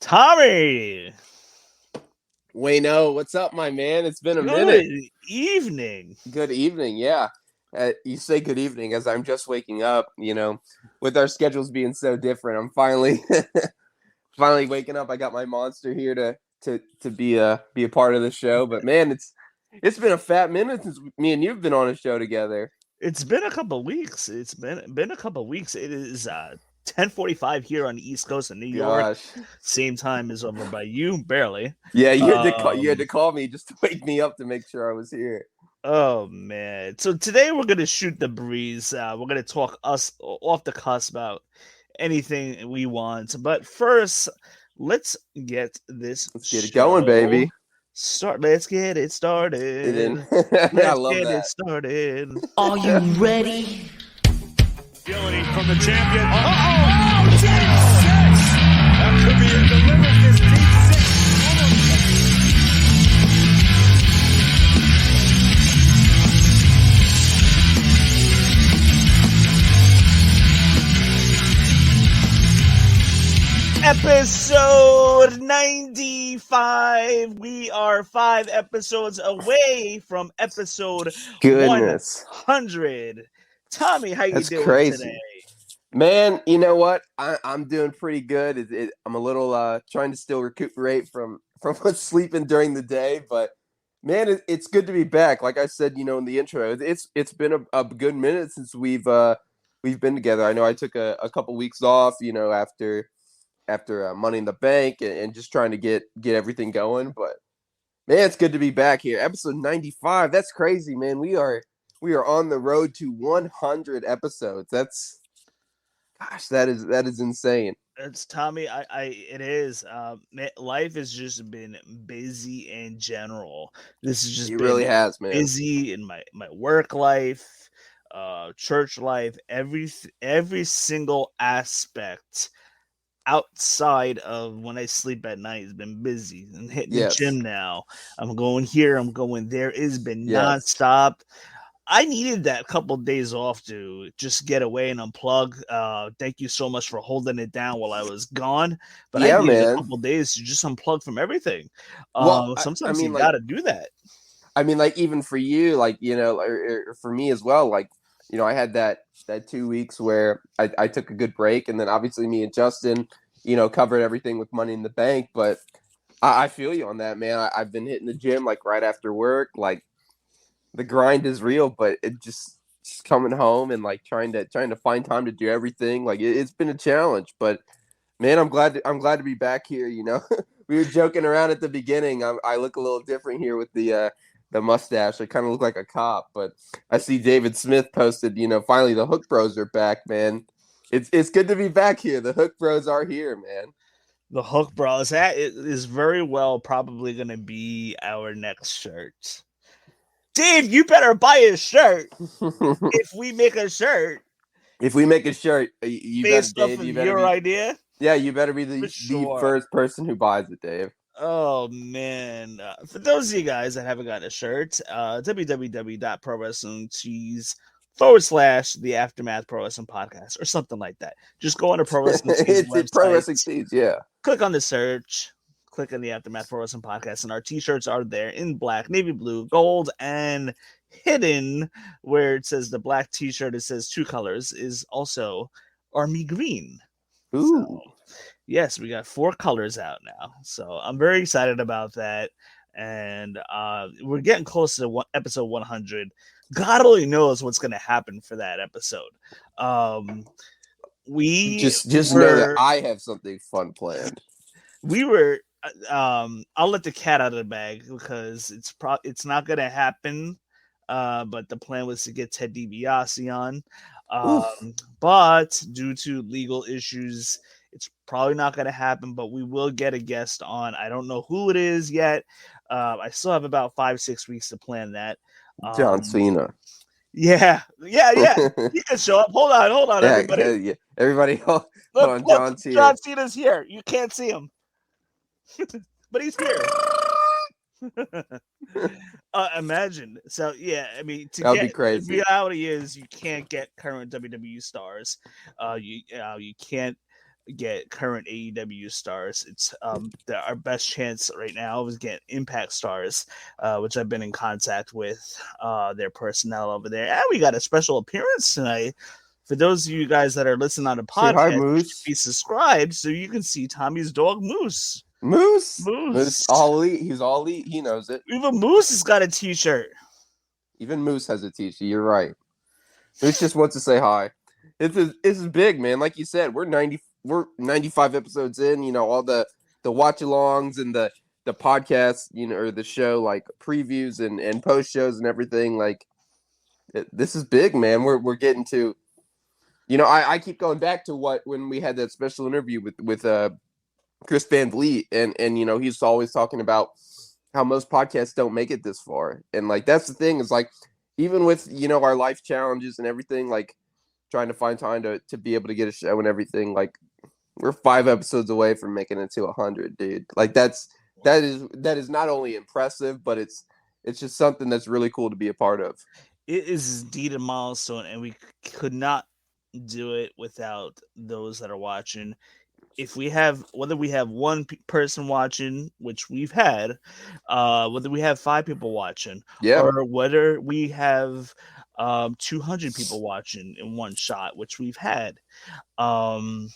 Tommy, Wayno, what's up, my man? It's been a minute. good evening. Good evening. Yeah. You say good evening as I'm just waking up, with our schedules being so different. I'm finally finally waking up. I got my monster here to be a part of the show. But man, it's been a fat minute since me and you've been on a show together. It's been a couple weeks. It's been a couple weeks. It is 10:45 here on the East Coast of New York. Gosh. Same time as over by you, barely. Yeah, you had to Um, call me just to wake me up to make sure I was here. oh man. So today we're gonna shoot the breeze. We're gonna talk us off the cusp about anything we want. But first, let's get this Let's get it going, show baby. start. Let's get it It didn't. started. I Let's love get it that. started. Are you ready? Agility from the champion. Oh, deep six. That could be it. Delivers this deep six. Episode 95. We are 5 episodes away from episode Goodness. 100. Tommy, how you That's doing crazy. today? Man, you know what? I'm doing pretty good. I'm a little trying to still recuperate from sleeping during the day, but man, it's good to be back. Like I said, in the intro, it's been a good minute since we've been together. I know I took a couple weeks off, after Money in the Bank and just trying to get everything going. But man, it's good to be back here. Episode 95. That's crazy, man. We are on the road to 100 episodes. Gosh, that is insane. It's Tommy. It is. Life has just been busy in general. This has just It been really has, man. busy in my work life, church life, every single aspect outside of when I sleep at night has been busy and hitting the Yes. gym now. I'm going here, I'm going there. It's been Yes. nonstop. I needed that couple days off to just get away and unplug. Thank you so much for holding it down while I was gone. But Yeah, I needed a man. couple days to just unplug from everything. Well, Sometimes mean, you like, gotta do that. like even for you, like or for me as well, like I had that 2 weeks where I took a good break, and then obviously me and Justin, covered everything with Money in the Bank. But I feel you on that, man. I've been hitting the gym like right after work. Like the grind is real, but it just coming home and like trying to find time to do everything. Like it's been a challenge, but man, I'm glad to be back here. We were joking around at the beginning. I look a little different here with the mustache. I kind of look like a cop, but I see David Smith posted. Finally the Hook Bros are back, man. It's good to be back here. The Hook Bros are here, man. The Hook Bros. That is very well probably going to be our next shirt. Dave, you better buy a shirt if we make a shirt If we make a shirt, you based better, off Dave. of You better your be. idea. Yeah, you better be the Sure. first person who buys it, Dave. Oh man! For those of you guys that haven't gotten a shirt, www.prowrestlingtees.com/the Aftermath Pro Wrestling Podcast or something like that. Just go on to Pro Wrestling Tees It's Pro Wrestling website, Tees, yeah. click on the search, click on the Aftermath Pro Wrestling Podcast, and our t-shirts are there in black, navy blue, gold, and hidden where it says the black t-shirt. It says two colors is also army green. Ooh. So, yes, we got 4 colors out now. So I'm very excited about that. And we're getting close to episode 100. God only knows what's going to happen for that episode. We just know that I have something fun planned. We were. I'll let the cat out of the bag because it's not going to happen. But the plan was to get Ted DiBiase on. But due to legal issues, it's probably not going to happen, but we will get a guest on. I don't know who it is yet. I still have about 5-6 weeks to plan that. John Cena. Yeah. You can show up. Hold on, Yeah, everybody. yeah. Everybody, hold on. Look, John Cena. John Cena's here. You can't see him, but he's here. Imagine. So yeah, I mean, That'd be crazy. Reality is you can't get current WWE stars. You can't get current AEW stars. It's our best chance right now is get Impact stars, which I've been in contact with their personnel over there. And we got a special appearance tonight. For those of you guys that are listening on the Say hi, podcast, Moose. be subscribed so you can see Tommy's dog Moose. Moose. Moose. All elite. He's all elite. He knows it. Even Moose has got a T-shirt. Even Moose has a t-shirt. You're right. Moose just wants to say hi. It's big, man. Like you said, we're 95 episodes in. You know, all the watch-alongs and the podcast, you know, or the show, like previews and post shows and everything. Like, this is big, man. We're getting to, you know, I keep going back to when we had that special interview with Chris Van Vliet, and you know, he's always talking about how most podcasts don't make it this far, and like that's the thing is like even with, you know, our life challenges and everything, like trying to find time to be able to get a show and everything, like we're 5 episodes away from making it to 100, dude. Like that is not only impressive, but it's just something that's really cool to be a part of. It is indeed a milestone, and we could not do it without those that are watching. If we have, whether we have one person watching, which we've had, whether we have 5 people watching, Yeah, or whether we have 200 people watching in one shot, which we've had, even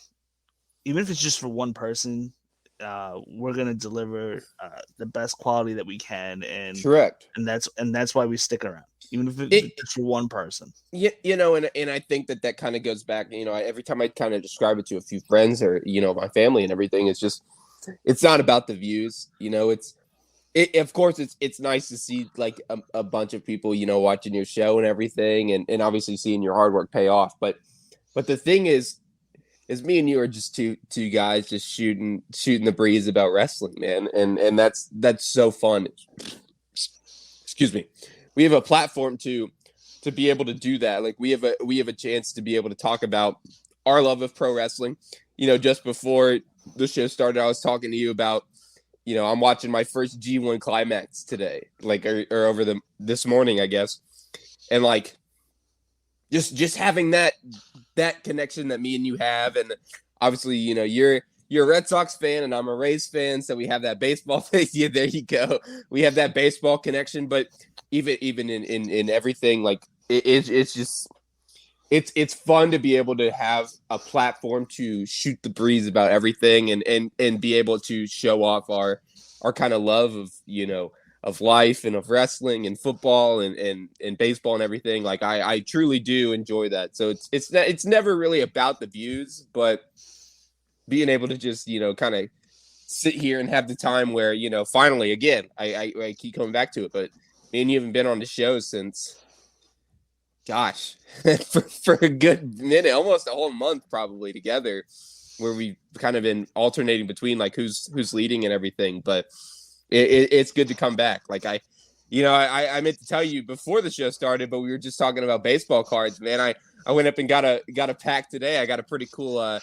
if it's just for one person, we're gonna deliver the best quality that we can, and correct. and that's why we stick around, even if it's for one person. Yeah, you know, and I think that kind of goes back, you know, every time I kind of describe it to a few friends or, you know, my family and everything, it's not about the views, you know, of course it's nice to see like a bunch of people, you know, watching your show and everything, and obviously seeing your hard work pay off. But the thing is me and you are just two guys just shooting the breeze about wrestling, man. And that's so fun. Excuse me. We have a platform to be able to do that. Like we have a chance to be able to talk about our love of pro wrestling. You know, just before the show started, I was talking to you about, you know, I'm watching my first G1 climax today, like or over this morning, I guess. And like just having that connection that me and you have, and obviously, you know, you're a Red Sox fan and I'm a Rays fan, so we have that baseball face. Yeah, there you go. We have that baseball connection, but even in everything, like it's just it's fun to be able to have a platform to shoot the breeze about everything and be able to show off our kind of love of, you know, of life and of wrestling and football and baseball and everything. Like I truly do enjoy that. So it's never really about the views, but being able to just, you know, kind of sit here and have the time where, you know, finally, again, I keep coming back to it, but me and you haven't been on the show since, gosh, for a good minute, almost a whole month probably together, where we've kind of been alternating between like who's leading and everything. But it's good to come back. Like I meant to tell you before the show started, but we were just talking about baseball cards, man. I went up and got a pack today. I got a pretty cool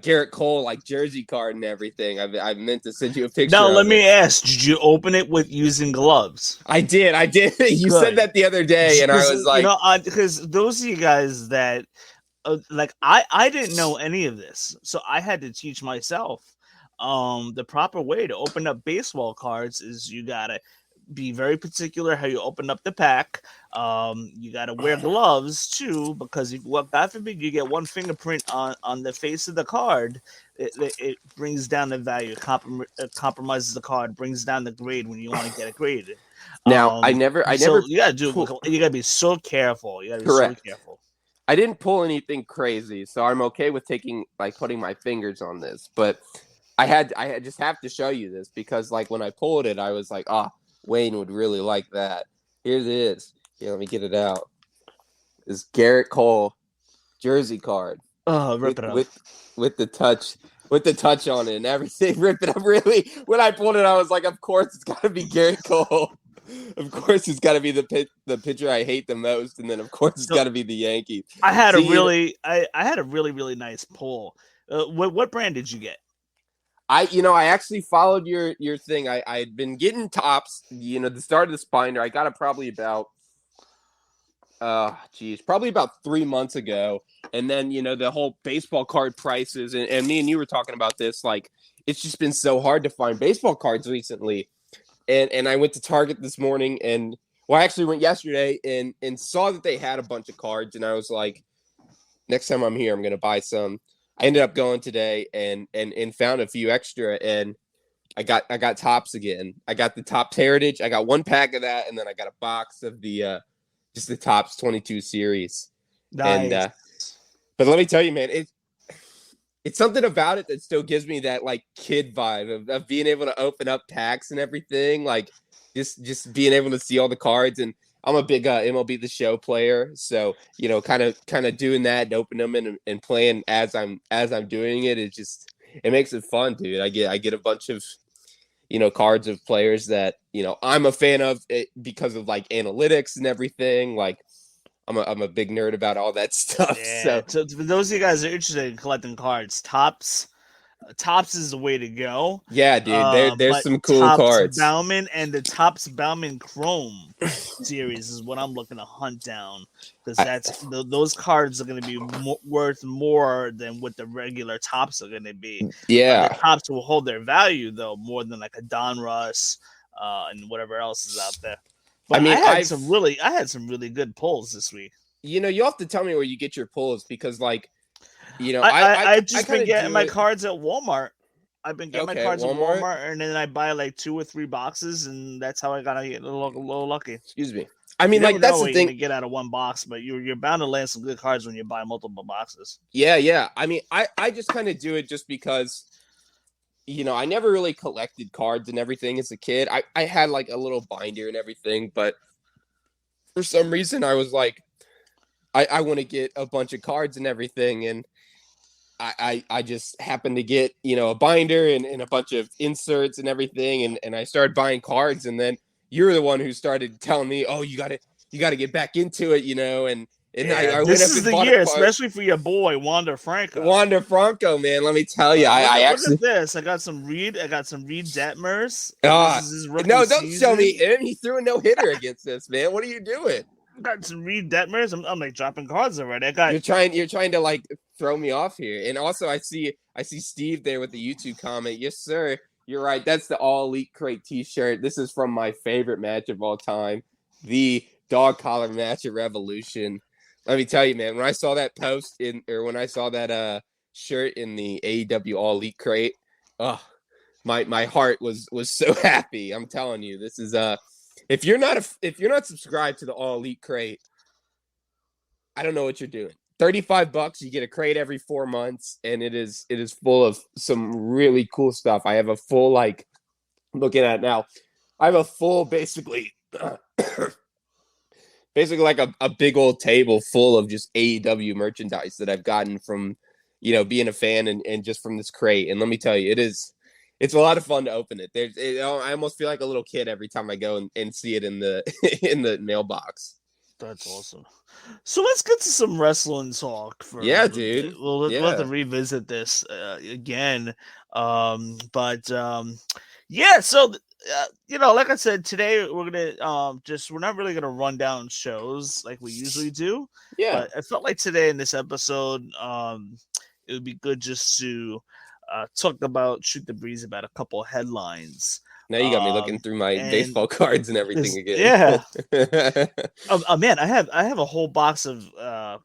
Garrett Cole like jersey card and everything. I meant to send you a picture. Now let me ask: did you open it with using gloves? I did. You Good. said that the other day, and I was like, you know, because those of you guys that like I didn't know any of this, so I had to teach myself. The proper way to open up baseball cards is you gotta be very particular how you open up the pack. You gotta wear gloves too, because if, well, God forbid you get one fingerprint on the face of the card, it brings down the value, compromises the card, brings down the grade when you want to get it graded. Now I never you gotta be so careful. You gotta be correct. so careful. I didn't pull anything crazy, so I'm okay with putting my fingers on this, but I just have to show you this because like when I pulled it, I was like, Wayne would really like that. Here it is. Here, let me get it out. This Garrett Cole jersey card. Oh, rip it up. With the touch on it and everything. Rip it up. Really, when I pulled it, I was like, of course it's got to be Garrett Cole. Of course it's got to be the pitcher I hate the most, and then of course it's got to be the Yankees. I had a really really nice pull. What brand did you get? I actually followed your thing. I'd been getting tops, you know, the start of this binder. I got it probably about 3 months ago. And then, the whole baseball card prices, and me and you were talking about this, like, it's just been so hard to find baseball cards recently. And I went to Target this morning I actually went yesterday and saw that they had a bunch of cards, and I was like, next time I'm here, I'm going to buy some. I ended up going today and found a few extra, and I got Topps again. I got the Topps Heritage. I got one pack of that, and then I got a box of the just the Topps 22 series. Nice. And but let me tell you, man, it's something about it that still gives me that like kid vibe of being able to open up packs and everything, like just being able to see all the cards. And I'm a big MLB The Show player, so kind of doing that and opening them and playing as I'm doing it. It makes it fun, dude. I get a bunch of cards of players that I'm a fan of it because of like analytics and everything. Like I'm a big nerd about all that stuff. Yeah. So for those of you guys that are interested in collecting cards, Topps is the way to go. Yeah, dude. There's some cool Topps cards. Bauman and the Topps Bauman Chrome series is what I'm looking to hunt down, because those cards are going to be worth more than what the regular Topps are going to be. Yeah, the Topps will hold their value though more than like a Don Russ and whatever else is out there. But I had some really good pulls this week. You'll have to tell me where you get your pulls, because like. I've just been getting my cards at Walmart. I've been getting my cards at Walmart, and then I buy like 2 or 3 boxes, and that's how I got to get a little lucky. Excuse me. I mean, like, that's the thing. You get out of one box, but you're bound to land some good cards when you buy multiple boxes. Yeah. I mean, I just kind of do it just because, I never really collected cards and everything as a kid. I had like a little binder and everything, but for some reason I was like, I want to get a bunch of cards and everything, and I just happened to get, a binder and a bunch of inserts and everything. And I started buying cards, and then you're the one who started telling me, oh, you gotta get back into it, and I this is the year, especially for your boy, Wander Franco, man. Let me tell you, look at this. I got some Reed Detmers. No, don't show me him. He threw a no-hitter against us, man. What are you doing? Got some Reed Detmers. I'm like dropping cards already. You're trying to like throw me off here. And also I see Steve there with the YouTube comment. Yes, sir. You're right. That's the All Elite Crate t-shirt. This is from my favorite match of all time, the dog collar match at Revolution. Let me tell you, man, when I saw that post when I saw that shirt in the AEW All Elite Crate, my heart was so happy. I'm telling you, this is if you're not subscribed to the All Elite Crate, I don't know what you're doing. $35, you get a crate every 4 months, and it is full of some really cool stuff. I have a full, like, looking at it now, I have a full basically like a big old table full of just AEW merchandise that I've gotten from being a fan and just from this crate. And let me tell you, it's a lot of fun to open it. I almost feel like a little kid every time I go and see it in the in the mailbox. That's awesome. So let's get to some wrestling talk. Dude. We'll have to revisit this again. So like I said, today we're gonna we're not really gonna run down shows like we usually do. Yeah. But I felt like today in this episode, it would be good just to shoot the breeze about a couple of headlines. Now you got me looking through my baseball cards and everything again. Yeah. Man, I have a whole box of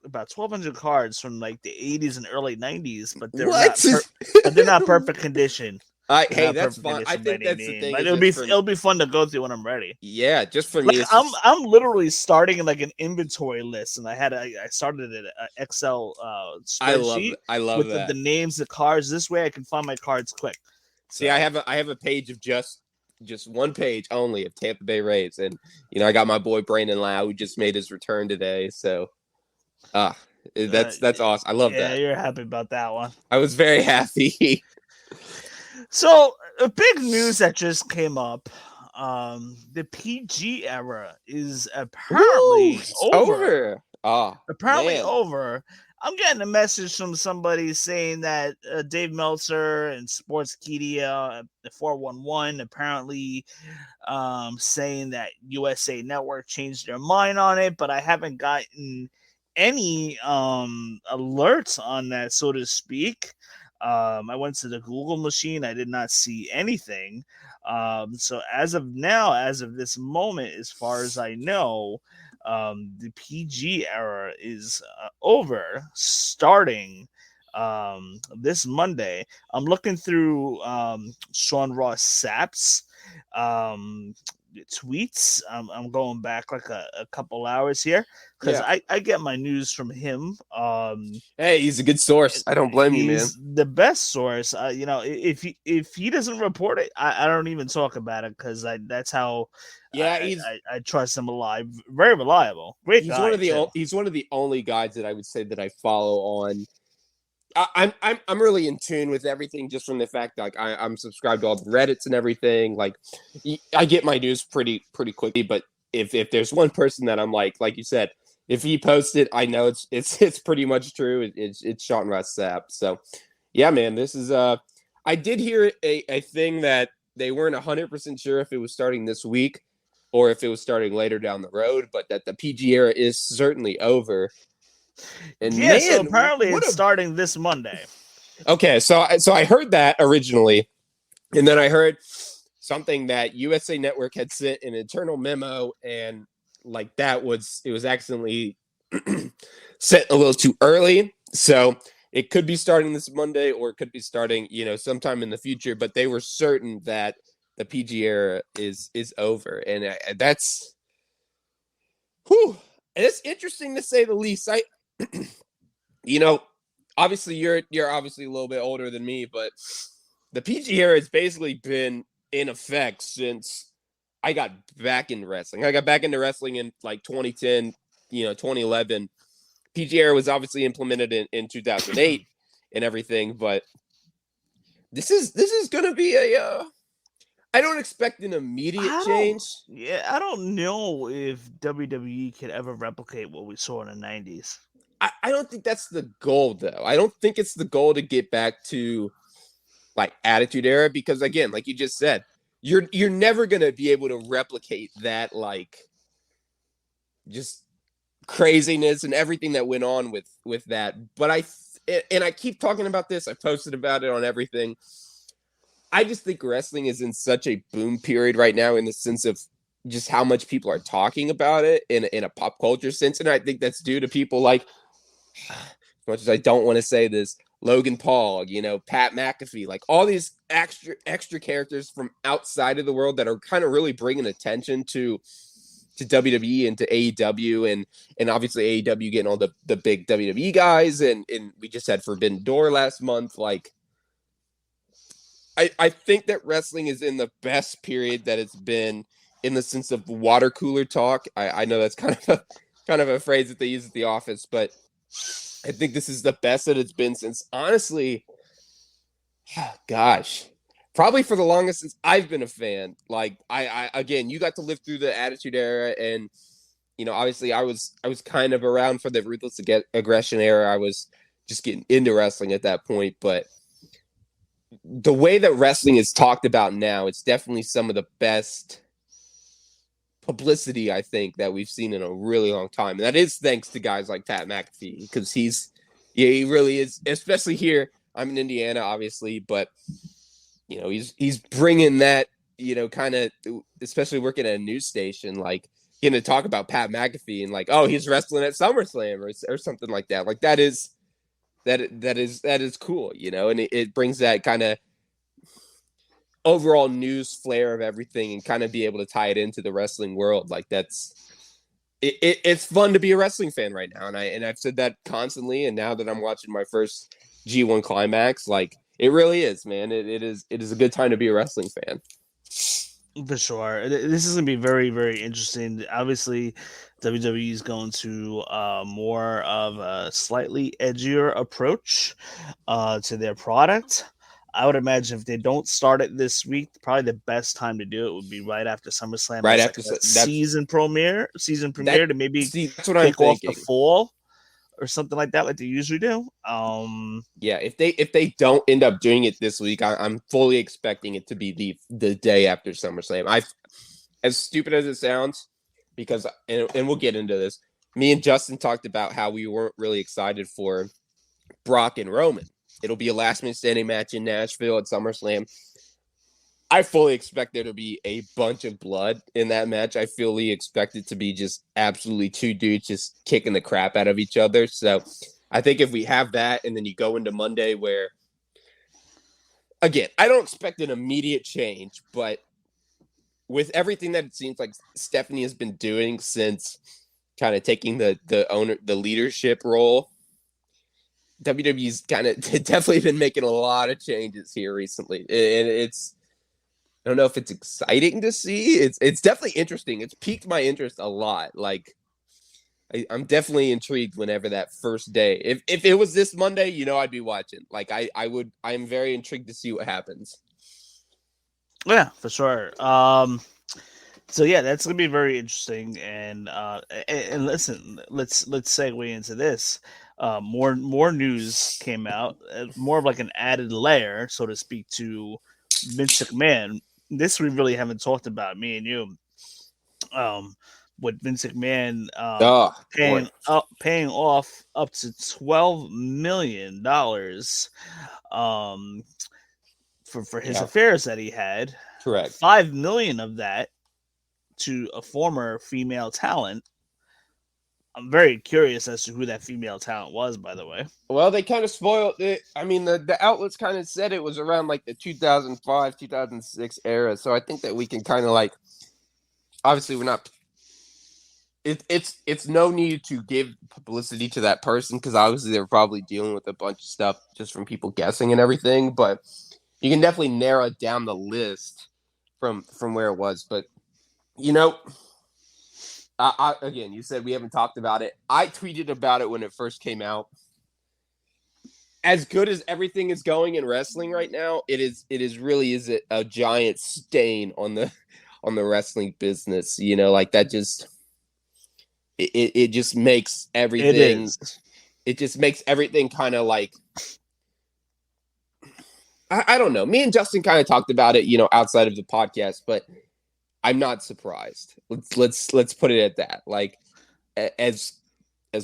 about 1,200 cards from like the 80s and early 90s, but they're not perfect condition. Hey, that's fun. I think that's the thing. But it'll be fun to go through when I'm ready. Yeah, just for me. I'm literally starting like an inventory list, and I started an Excel spreadsheet. I love with that. The names, the cards. This way, I can find my cards quick. So. See, I have a page of just one page only of Tampa Bay Rays, and I got my boy Brandon Lau, who just made his return today. So, that's awesome. I love that. Yeah, you're happy about that one. I was very happy. So, a big news that just came up, the PG era is apparently over. Apparently over. I'm getting a message from somebody saying that Dave Meltzer and Sportskeeda, the 411, apparently saying that USA Network changed their mind on it, but I haven't gotten any alerts on that, so to speak. I went to the Google machine. I did not see anything. So as of now, as of this moment, as far as I know, the PG era is over, starting this Monday. I'm looking through Sean Ross Sapp's tweets. I'm going back like a couple hours here because Yeah. I get my news from him. Hey, he's a good source. I don't blame you, man. He's the best source. If he doesn't report it, I don't even talk about it because that's how Yeah, I trust him alive. Very reliable, great he's guy. He's one of the only guys that I would say that I follow on. I'm really in tune with everything just from the fact that, like, I'm subscribed to all the Reddits and everything. Like, I get my news pretty quickly. But if there's one person that I'm like you said, if he posts it, I know it's pretty much true. It's Sean Ross Sapp. So yeah, man, this is I did hear a thing that they weren't 100% sure if it was starting this week or if it was starting later down the road, but that the PG era is certainly over. And yeah, man, so apparently it's starting this Monday. Okay, so I heard that originally, and then I heard something that USA Network had sent an internal memo, and like it was accidentally sent a little too early. So it could be starting this Monday, or it could be starting, sometime in the future. But they were certain that the PG era is over, and that's, it's interesting to say the least. Obviously you're obviously a little bit older than me, but the PG era has basically been in effect since I got back into wrestling. I got back into wrestling in like 2010, 2011. PG era was obviously implemented in 2008 and everything, but this is going to be I don't expect an immediate change. I don't know if WWE could ever replicate what we saw in the 90s. I don't think that's the goal, though. I don't think it's the goal to get back to like Attitude Era, because again, like you just said, you're never gonna be able to replicate that, like, just craziness and everything that went on with that. But I keep talking about this. I posted about it on everything. I just think wrestling is in such a boom period right now, in the sense of just how much people are talking about it in a pop culture sense, and I think that's due to people like, as much as I don't want to say this, Logan Paul, Pat McAfee, like all these extra characters from outside of the world that are kind of really bringing attention to WWE and to AEW, and obviously AEW getting all the big WWE guys, and we just had Forbidden Door last month. Like, I think that wrestling is in the best period that it's been, in the sense of water cooler talk. I know that's kind of a phrase that they use at the office, but I think this is the best that it's been since, honestly, gosh, probably for the longest since I've been a fan. Like, I again, you got to live through the Attitude Era, and obviously I was kind of around for the Ruthless Aggression era. I was just getting into wrestling at that point, but the way that wrestling is talked about now, it's definitely some of the best publicity, I think, that we've seen in a really long time. And that is thanks to guys like Pat McAfee, because he really is, especially here. I'm in Indiana, obviously, but he's bringing that, kind of, especially working at a news station, like, to talk about Pat McAfee and like, oh, he's wrestling at SummerSlam or something like that. Like, that is cool, and it brings that kind of overall news flair of everything, and kind of be able to tie it into the wrestling world. Like, it's fun to be a wrestling fan right now. And I've said that constantly. And now that I'm watching my first G1 Climax, like, it really is, man. It is a good time to be a wrestling fan. For sure. This is going to be very, very interesting. Obviously, WWE is going to more of a slightly edgier approach to their product. I would imagine if they don't start it this week, probably the best time to do it would be right after SummerSlam. Right after season premiere to maybe that's what I'm thinking. Off the fall or something like that, like they usually do. Yeah, if they don't end up doing it this week, I'm fully expecting it to be the day after SummerSlam. As stupid as it sounds, because and we'll get into this, me and Justin talked about how we weren't really excited for Brock and Roman. It'll be a last-minute standing match in Nashville at SummerSlam. I fully expect there to be a bunch of blood in that match. I fully expect it to be just absolutely two dudes just kicking the crap out of each other. So I think if we have that and then you go into Monday where, again, I don't expect an immediate change, but with everything that it seems like Stephanie has been doing since kind of taking the leadership role, WWE's kind of definitely been making a lot of changes here recently. And it's, I don't know if it's exciting to see. It's definitely interesting. It's piqued my interest a lot. Like, I'm definitely intrigued whenever that first day. If it was this Monday, I'd be watching. Like, I'm very intrigued to see what happens. Yeah, for sure. So yeah, that's gonna be very interesting. And listen, let's segue into this. More news came out, more of like an added layer, so to speak, to Vince McMahon. This we really haven't talked about, me and you. With Vince McMahon paying off up to $12 million for his affairs that he had. Correct. $5 million of that to a former female talent. I'm very curious as to who that female talent was, by the way. Well, they kind of spoiled it. I mean, the outlets kind of said it was around like the 2005, 2006 era. So I think that we can kind of like, obviously we're not, it's no need to give publicity to that person because obviously they're probably dealing with a bunch of stuff just from people guessing and everything. But you can definitely narrow down the list from where it was. But, again, you said we haven't talked about it. I tweeted about it when it first came out. As good as everything is going in wrestling right now, it is really a giant stain on the wrestling business. Like that just it just makes everything. It just makes everything kind of like, I don't know. Me and Justin kind of talked about it, outside of the podcast, but I'm not surprised. Let's put it at that. Like, as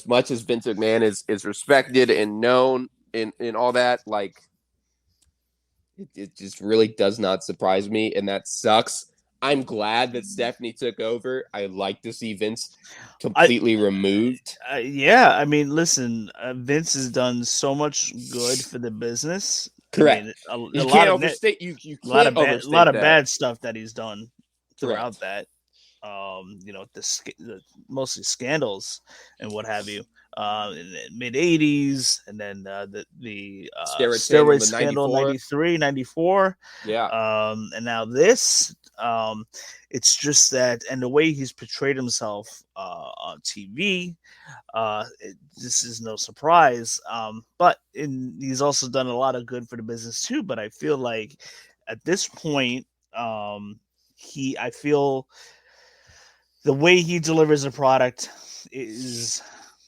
much as Vince McMahon is respected and known in all that, like, it just really does not surprise me, and that sucks. I'm glad that Stephanie took over. I like to see Vince completely removed. Yeah, I mean, listen, Vince has done so much good for the business. Correct. I mean, You can't overstate. You can't overstate a lot of that. Bad stuff that he's done throughout Correct. that. The mostly scandals and what have you. In the mid '80s, and then the steroid scandal 93, 94. Yeah. And now this. It's just that, and the way he's portrayed himself on TV, this is no surprise. But he's also done a lot of good for the business too. But I feel like at this point, I feel the way he delivers a product is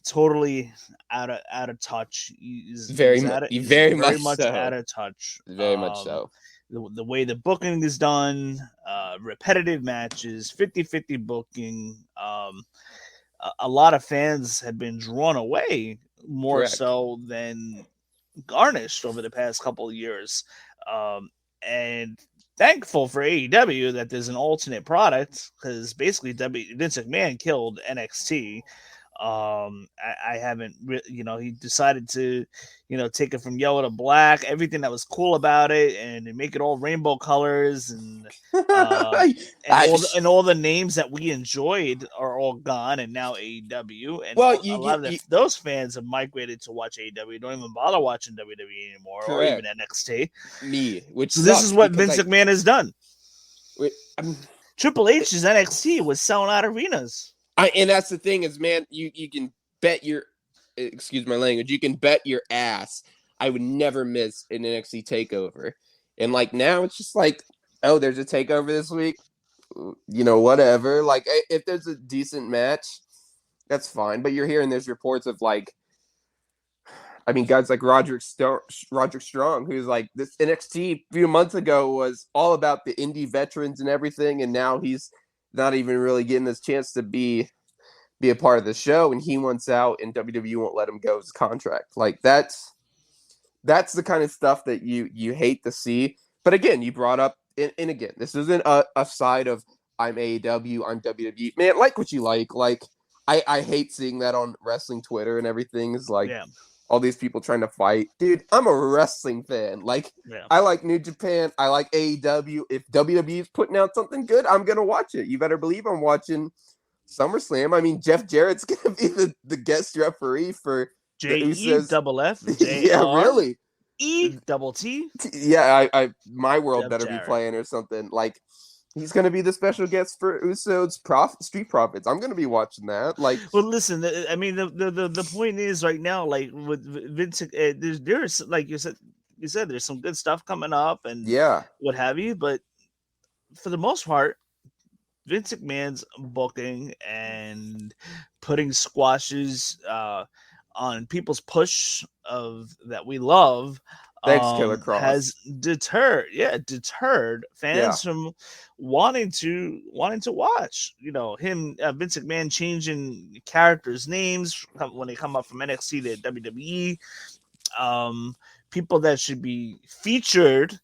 totally out of touch. He's very much out of touch. Very much so. The way the booking is done, repetitive matches, 50-50 booking. A lot of fans had been drawn away more Correct. so than garnished over the past couple of years. And thankful for AEW that there's an alternate product, because basically Vince McMahon killed NXT. I haven't he decided to take it from yellow to black, everything that was cool about it, and make it all rainbow colors, and all the names that we enjoyed are all gone, and now AEW, and a lot of those fans have migrated to watch AEW, don't even bother watching WWE anymore. Correct. Or even NXT. So this is what Vince McMahon has done. Triple H's NXT was selling out arenas. And that's the thing is, man, you can bet excuse my language, you can bet your ass I would never miss an NXT takeover. And like now it's just like, oh, there's a takeover this week. Whatever. Like if there's a decent match, that's fine. But you're hearing there's reports of like, I mean, guys like Roderick Strong, who's like, this NXT a few months ago was all about the indie veterans and everything. And now he's not even really getting this chance to be be a part of the show, and he wants out, and WWE won't let him go his contract. Like that's the kind of stuff that you hate to see. But again, you brought up, and again, this isn't a side of I'm AEW, I'm WWE. Man, like what you like. Like I hate seeing that on wrestling Twitter and everything. Is like all these people trying to fight. Dude, I'm a wrestling fan. Like I like New Japan, I like AEW. If WWE is putting out something good, I'm gonna watch it. You better believe I'm watching SummerSlam. I mean, Jeff Jarrett's gonna be the guest referee for JEFF. Yeah, really. ETT. Yeah, I my world Jeff better Jarrett. be playing or something. Like he's gonna be the special guest for Uso's Street Profits. I'm gonna be watching that. Like, well, listen. I mean, the point is right now, like with Vince, there's like you said, there's some good stuff coming up and what have you. But for the most part, Vince McMahon's booking and putting squashes on people's push of that we love. Thanks, Killer Cross. Has deterred fans from wanting to watch. You know, him, Vince McMahon changing characters' names when they come up from NXT to WWE. People that should be featured,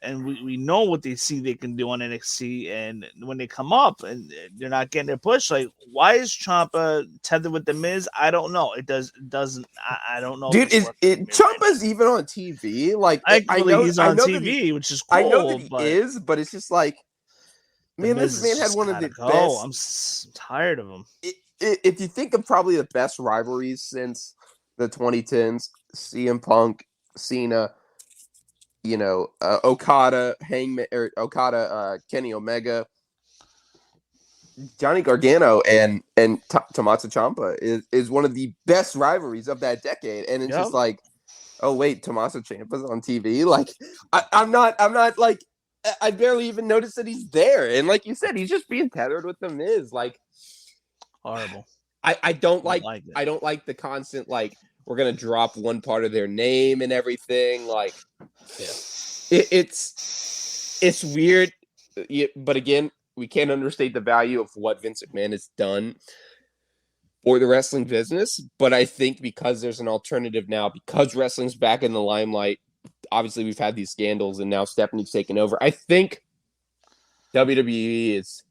and we know what they see they can do on NXT, and when they come up and they're not getting their push, like why is Ciampa tethered with the Miz? I don't know. It doesn't. I don't know. Dude, Ciampa's even on TV? Like I know he's on TV, which is cool. I know that he is, but it's just like, man, this man had one of the best. I'm tired of him. If you think of probably the best rivalries since the 2010s, CM Punk, Cena, you know, Okada, Kenny Omega, Johnny Gargano, and Tommaso Ciampa is one of the best rivalries of that decade. And it's just like, oh wait, Tommaso Ciampa's on TV. Like I'm not like, I barely even noticed that he's there. And like you said, he's just being tethered with the Miz. Like horrible. I don't like the constant like, we're gonna drop one part of their name and everything. Like, it's weird. But again, we can't understate the value of what Vince McMahon has done for the wrestling business. But I think because there's an alternative now, because wrestling's back in the limelight, obviously we've had these scandals, and now Stephanie's taken over. I think WWE is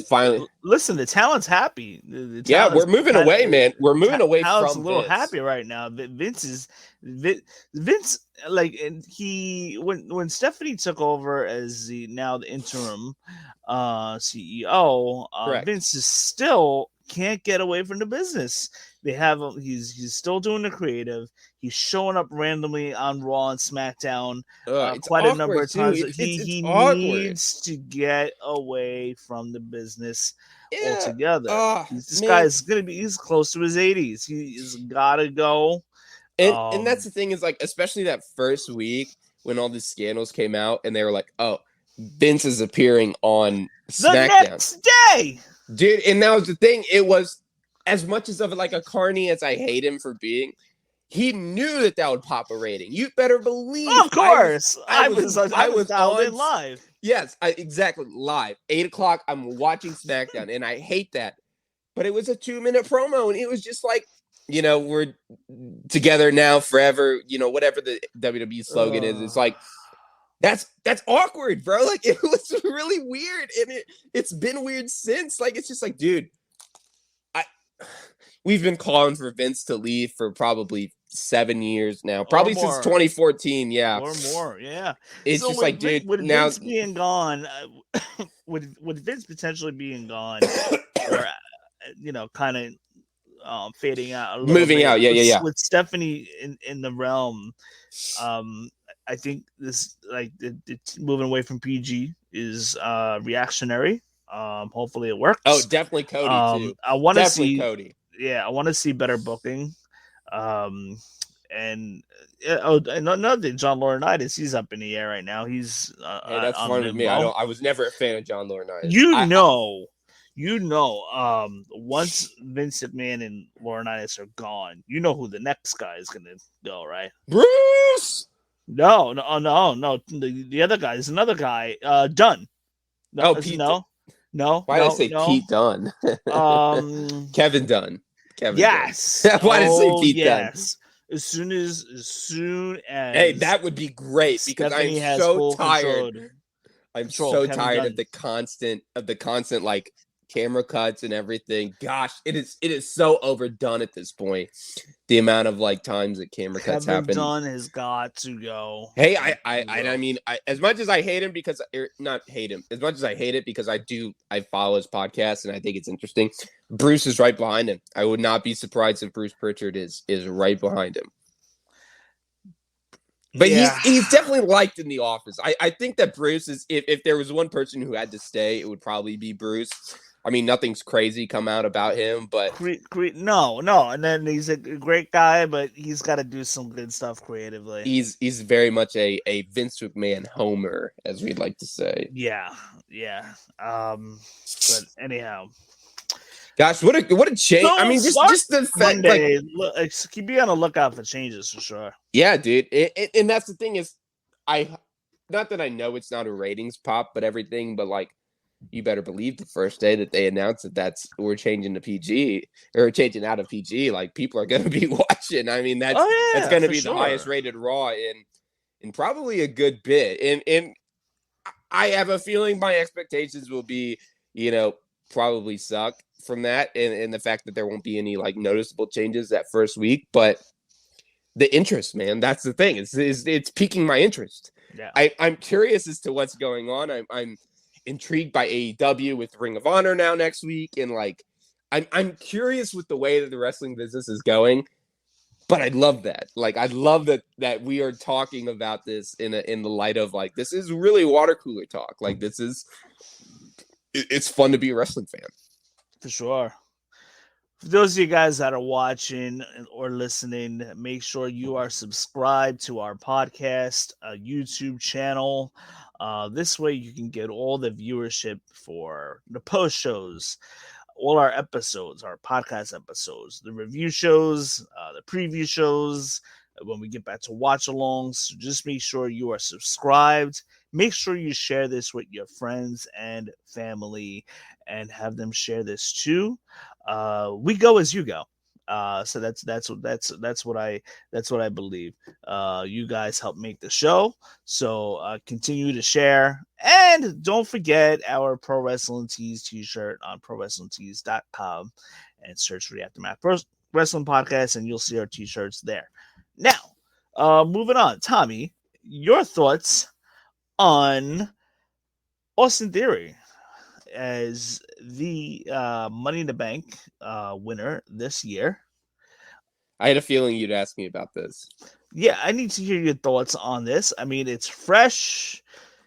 finally. Listen, the talent's happy. We're moving away, man. We're moving away from Vince. A little Vince. happy right now. Vince like, and when Stephanie took over as the interim CEO, Vince is still can't get away from the business. They have he's still doing the creative. He's showing up randomly on Raw and SmackDown quite a number of times. He needs to get away from the business altogether. This guy is gonna be. He's close to his 80s. He's gotta go. And that's the thing is, like, especially that first week when all these scandals came out, and they were like, "Oh, Vince is appearing on SmackDown the next day, dude." And that was the thing. It was as much as of like a carny as I hate him for being. He knew that would pop a rating. You better believe. Of course, I was dialed in live. Yes, exactly live. 8:00. I'm watching SmackDown, and I hate that. But it was a 2-minute promo, and it was just like, you know, we're together now forever. You know, whatever the WWE slogan is. It's like that's awkward, bro. Like, it was really weird, and it's been weird since. Like, it's just like, dude, we've been calling for Vince to leave for probably 7 years now, probably since 2014. Yeah, or more. Yeah, it's so just like, dude, with now Vince being gone, with Vince potentially being gone, or you know, kind of fading out, moving bit. out. Yeah. With Stephanie in the realm, I think this, like, the moving away from PG is reactionary. Hopefully it works. Oh, definitely Cody too. I want to see Cody. Yeah, I want to see better booking. And another thing, John Laurinaitis, he's up in the air right now. He's hey, that's fine with me. I was never a fan of John Laurinaitis. Once Vince McMahon and Laurinaitis are gone, you know who the next guy is going to go, right? Bruce. No. The other guy is another guy. Dunn. Pete. No, Why did I no, say no. Pete Dunne? Um, Kevin Dunn. Kevin yes. Dunn. Why did I say Oh, Pete Dunn? yes. As soon as Hey, that would be great because I am Stephanie has so full tired. I'm control. so Kevin tired Dunn. of the constant like camera cuts and everything. Gosh, it is so overdone at this point. The amount of like times that camera cuts Kevin happen. Dunn has got to go. Hey, Got to I go. mean, as much as I hate him because not hate him, as much as I hate it because I follow his podcast and I think it's interesting. Bruce is right behind him. I would not be surprised if Bruce Pritchard is right behind him. But Yeah. he's definitely liked in the office. I think that Bruce is if there was one person who had to stay, it would probably be Bruce. I mean, nothing's crazy come out about him, but No, and then he's a great guy, but he's got to do some good stuff creatively. he's very much a Vince McMahon homer, as we'd like to say. Yeah. But anyhow, gosh, what a change! I mean, just the fact, Monday. Keep be on the lookout for changes for sure. Yeah, dude, and that's the thing is, not that I know it's not a ratings pop, but everything, but like. You better believe the first day that they announced that we're changing to PG or changing out of PG, like people are going to be watching. I mean, that's going to be the highest rated Raw in probably a good bit. And I have a feeling my expectations will be, probably suck from that. And the fact that there won't be any like noticeable changes that first week, but the interest, man, that's the thing. It's piquing my interest. Yeah. I'm curious as to what's going on. I'm intrigued by AEW with Ring of Honor now next week, and like I'm curious with the way that the wrestling business is going. But I love that. Like I love that we are talking about this in the light of like this is really water cooler talk. Like it's fun to be a wrestling fan. For sure. For those of you guys that are watching or listening, make sure you are subscribed to our podcast, YouTube channel. This way you can get all the viewership for the post shows, all our episodes, our podcast episodes, the review shows, the preview shows, when we get back to watch alongs. So just make sure you are subscribed. Make sure you share this with your friends and family and have them share this too. We go as you go. So that's what I believe. You guys help make the show, so continue to share, and don't forget our Pro Wrestling Tees t-shirt on prowrestlingtees.com and search for the Aftermath Wrestling Podcast, and you'll see our t-shirts there. Now, moving on, Tommy, your thoughts on Austin Theory as the Money in the Bank winner this year. I had a feeling you'd ask me about this. Yeah, I need to hear your thoughts on this. I mean, it's fresh.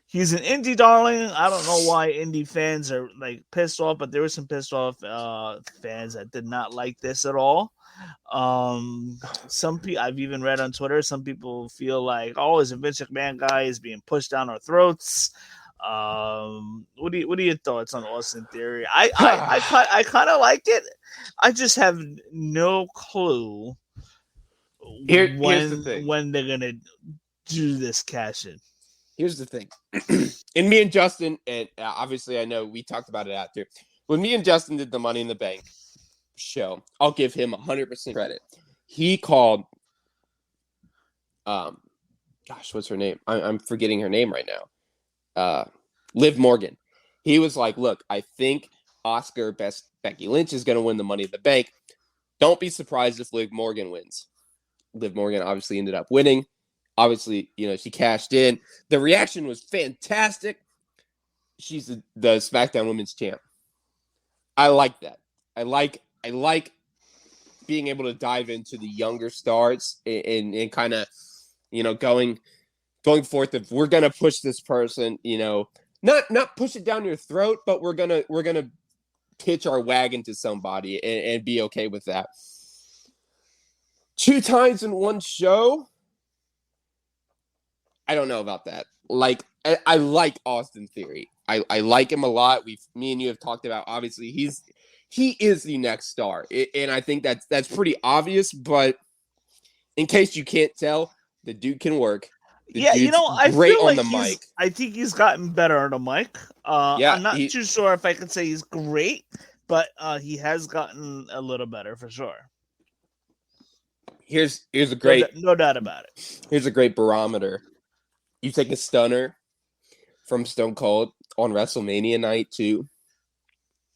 He's an indie darling. I don't know why indie fans are like pissed off, but there were some pissed off fans that did not like this at all. Some people I've even read on Twitter, some people feel like, oh, is a Vince McMahon guy is being pushed down our throats. What are your thoughts on Austin Theory? I kind of like it. I just have no clue Here's the thing. when they're gonna do this cash in. Here's the thing. And me and Justin, and obviously I know we talked about it after. When me and Justin did the Money in the Bank show, I'll give him 100% credit. He called, what's her name? I'm forgetting her name right now. Liv Morgan. He was like, look, I think Oscar Becky Lynch is going to win the Money in the Bank. Don't be surprised if Liv Morgan wins. Liv Morgan obviously ended up winning. Obviously, she cashed in. The reaction was fantastic. She's the SmackDown Women's Champ. I like that. I like being able to dive into the younger stars and kind of, going forth. If we're gonna push this person, not push it down your throat, but we're gonna pitch our wagon to somebody and be okay with that. 2 times in one show. I don't know about that. Like, I like Austin Theory. I like him a lot. Me and you have talked about, obviously, he is the next star. And I think that's pretty obvious, but in case you can't tell, the dude can work. The Yeah, dude's I great feel on like the mic. I think he's gotten better on the mic. Yeah, I'm not too sure if I could say he's great, but he has gotten a little better for sure. here's a great No doubt about it. here's a great barometer. You take a stunner from Stone Cold on WrestleMania night too.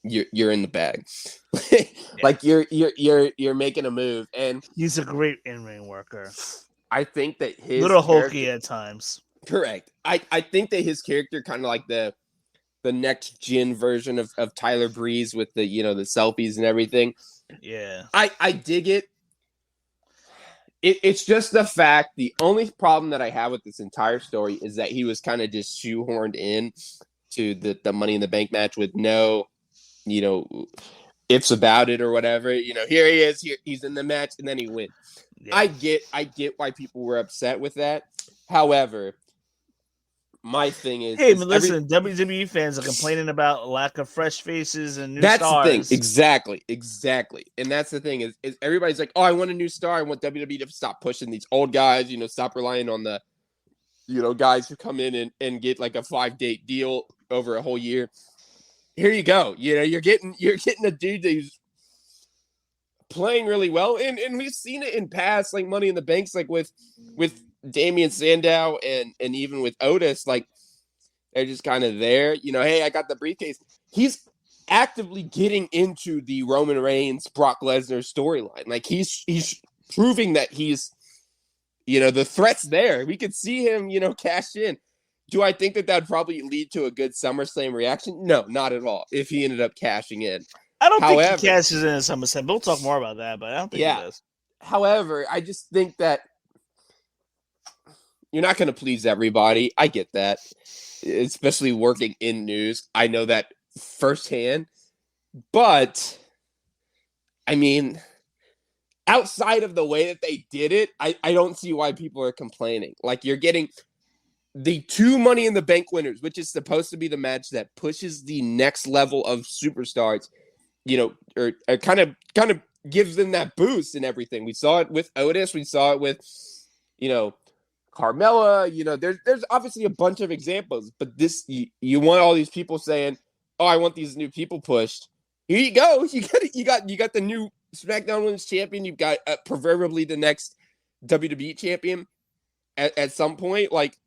You're in the bag. Like you're making a move, and He's a great in-ring worker. I think that his Little character, hokey at times. correct. I think that his character kind of like the next gen version of Tyler Breeze with the the selfies and everything. Yeah. I dig it. It's just the fact, the only problem that I have with this entire story is that he was kind of just shoehorned in to the Money in the Bank match with no, ifs about it or whatever. Here he is, he's in the match, and then he wins. Yeah. I get why people were upset with that. However, my thing is, hey, but listen, WWE fans are complaining about lack of fresh faces and new stars. That's the thing, exactly, and that's the thing is everybody's like, oh, I want a new star. I want WWE to stop pushing these old guys. Stop relying on the, guys who come in and get like a 5-date deal over a whole year. Here you go. You're getting a dude who's playing really well, and we've seen it in past like Money in the Banks, like with Damian Sandow and even with Otis, like they're just kind of there. Hey, I got the briefcase. He's actively getting into the Roman Reigns, Brock Lesnar storyline. Like he's proving that he's, the threat's there. We could see him, cash in. Do I think that that'd probably lead to a good SummerSlam reaction? No, not at all. If he ended up cashing in. I don't think he cashes in at SummerSlam. We'll talk more about that, but I don't think he does. However, I just think that you're not going to please everybody. I get that, especially working in news. I know that firsthand. But, I mean, outside of the way that they did it, I don't see why people are complaining. Like, you're getting the 2 Money in the Bank winners, which is supposed to be the match that pushes the next level of superstars, or kind of gives them that boost and everything. We saw it with Otis. We saw it with, Carmella. There's obviously a bunch of examples, but this, you want all these people saying, oh, I want these new people pushed. Here you go. You got the new SmackDown Women's Champion. You've got proverbially the next WWE champion at some point. Like,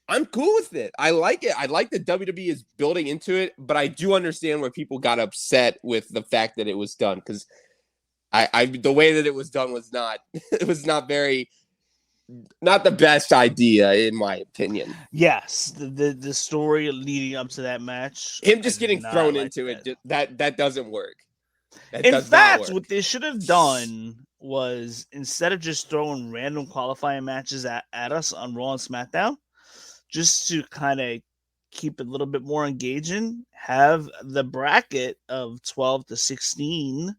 I'm cool with it. I like it. I like that WWE is building into it, but I do understand where people got upset with the fact that it was done, because the way that it was done was not not the best idea, in my opinion. Yes, the story leading up to that match, him just getting thrown into it, that doesn't work. In fact, what they should have done was, instead of just throwing random qualifying matches at us on Raw and SmackDown, just to kind of keep it a little bit more engaging, have the bracket of 12 to 16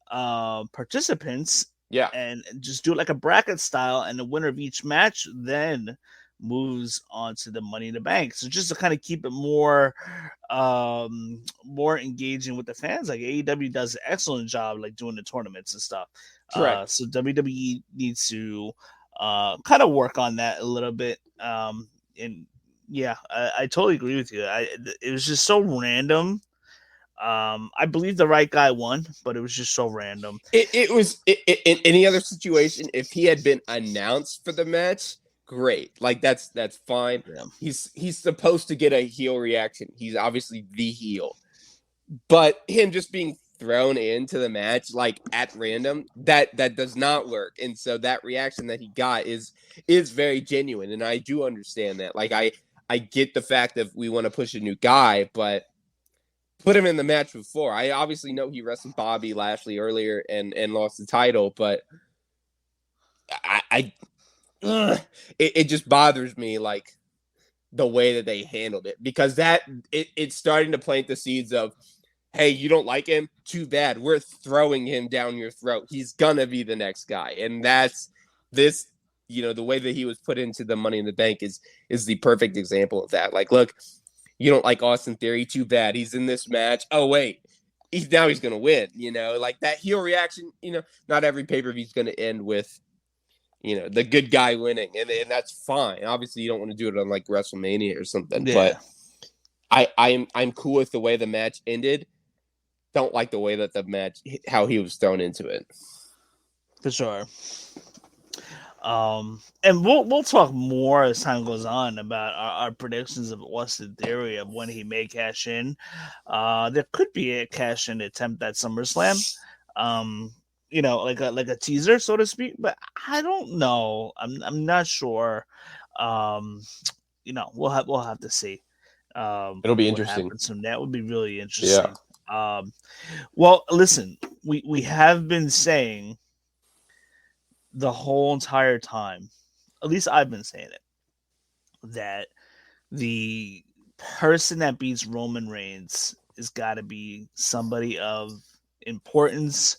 participants. Yeah. And just do it like a bracket style, and the winner of each match then moves on to the Money in the Bank. So just to kind of keep it more engaging with the fans. Like, AEW does an excellent job like doing the tournaments and stuff. Correct. So WWE needs to kind of work on that a little bit. And yeah, I totally agree with you. It was just so random. I believe the right guy won, but it was just so random. It was in any other situation, if he had been announced for the match, great. Like, that's fine. Yeah. He's supposed to get a heel reaction. He's obviously the heel. But him just being thrown into the match like at random, that does not work. And so that reaction that he got is very genuine, and I do understand that. Like, I get the fact that we want to push a new guy, but put him in the match before. I obviously know he wrestled Bobby Lashley earlier and lost the title, but it just bothers me, like, the way that they handled it, because it's starting to plant the seeds of, hey, you don't like him? Too bad. We're throwing him down your throat. He's gonna be the next guy, and that's this. The way that he was put into the Money in the Bank is the perfect example of that. Like, look. You don't like Austin Theory? Too bad. He's in this match. Oh, wait. He's going to win. Like, that heel reaction, not every pay-per-view is going to end with, the good guy winning, and that's fine. Obviously, you don't want to do it on like WrestleMania or something, Yeah. but I'm cool with the way the match ended. Don't like the way that how he was thrown into it. For sure. And we'll talk more as time goes on about our predictions of Austin Theory of when he may cash in. There could be a cash in attempt at SummerSlam. Like a teaser, so to speak. But I don't know. I'm not sure. We'll have to see. It'll be what interesting. happens from that would be really interesting. Well, listen, we have been saying the whole entire time, at least I've been saying it, that the person that beats Roman Reigns has got to be somebody of importance,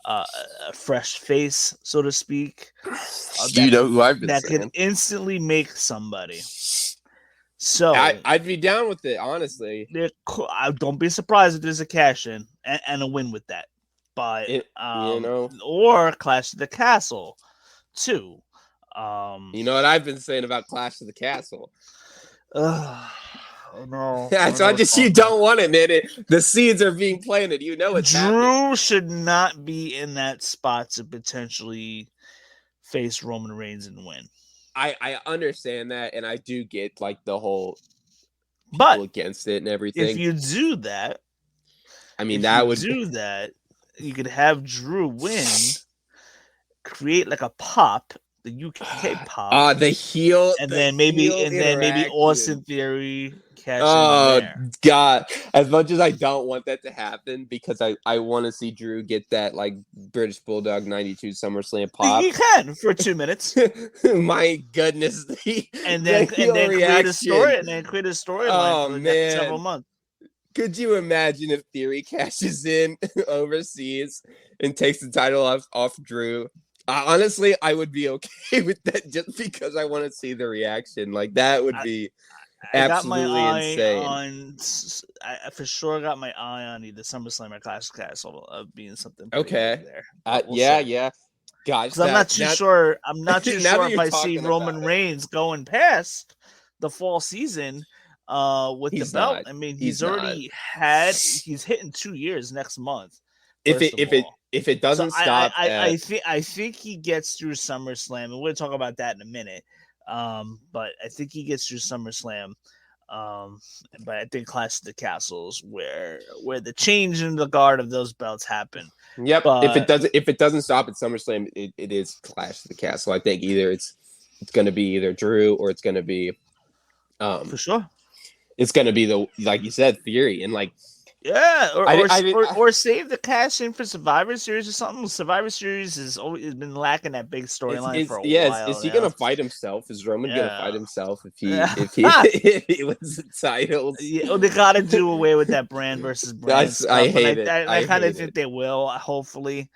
a fresh face, so to speak. Who I've been that saying? can instantly make somebody. So I'd be down with it, honestly. Don't be surprised if there's a cash in and a win with that. But or Clash of the Castle too. You know what I've been saying about Clash of the Castle? No. That's why you don't want it, man. The seeds are being planted. You know it's happening. Drew should not be in that spot to potentially face Roman Reigns and win. I understand that, and I do get like the whole but against it and everything. If you do that, I mean, you could have Drew win, create like a pop, the UK pop. The heel, and then maybe Austin Theory catch. Oh God! As much as I don't want that to happen, because I want to see Drew get that like British Bulldog '92 SummerSlam pop. You can for 2 minutes. My goodness! And then create a story, and then create a storyline for the next several months. Could you imagine if Theory cashes in overseas and takes the title off Drew? Honestly, I would be okay with that just because I want to see the reaction. Like that would be absolutely insane. I for sure got my eye on either SummerSlam or Clash of Castle of being something. Okay. There. Yeah. Guys, I'm not too sure. I'm not too sure if I see Roman Reigns going past the fall season with the belt. I mean, he's hitting 2 years next month. If it doesn't stop, I think he gets through SummerSlam, and we'll talk about that in a minute. But I think he gets through SummerSlam. But I think Clash of the Castles where the change in the guard of those belts happen. Yep. But if it doesn't stop at SummerSlam, it is Clash of the Castle. I think either it's going to be either Drew or it's going to be for sure. It's going to be like you said, Theory, and like. Yeah, or save the cash in for Survivor Series or something. Survivor Series has been lacking that big storyline for a while. Is he going to fight himself? Is Roman going to fight himself if he wins the titles? Yeah, they got to do away with that brand versus brand. I hate it. I kind of think they will, hopefully.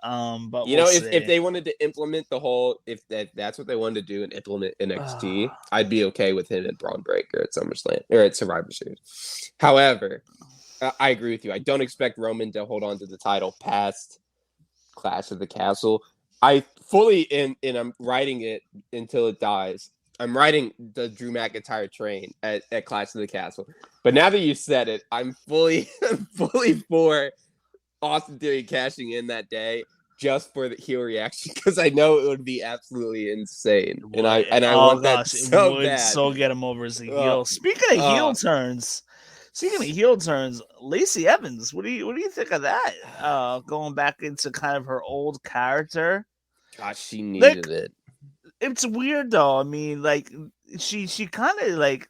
But if they wanted to implement the whole, if that's what they wanted to do and implement NXT, I'd be okay with him and Braun Breaker at SummerSlam or at Survivor Series. However, I agree with you. I don't expect Roman to hold on to the title past Clash of the Castle. I fully and I'm writing it until it dies. I'm writing the Drew McIntyre train at Clash of the Castle. But now that you said it, I'm fully for Austin Theory cashing in that day just for the heel reaction because I know it would be absolutely insane. And I want that so bad. So get him over as a heel. Speaking of heel turns. Lacey Evans, what do you think of that? Going back into kind of her old character. Gosh, she needed it. It's weird though. I mean, like she kind of like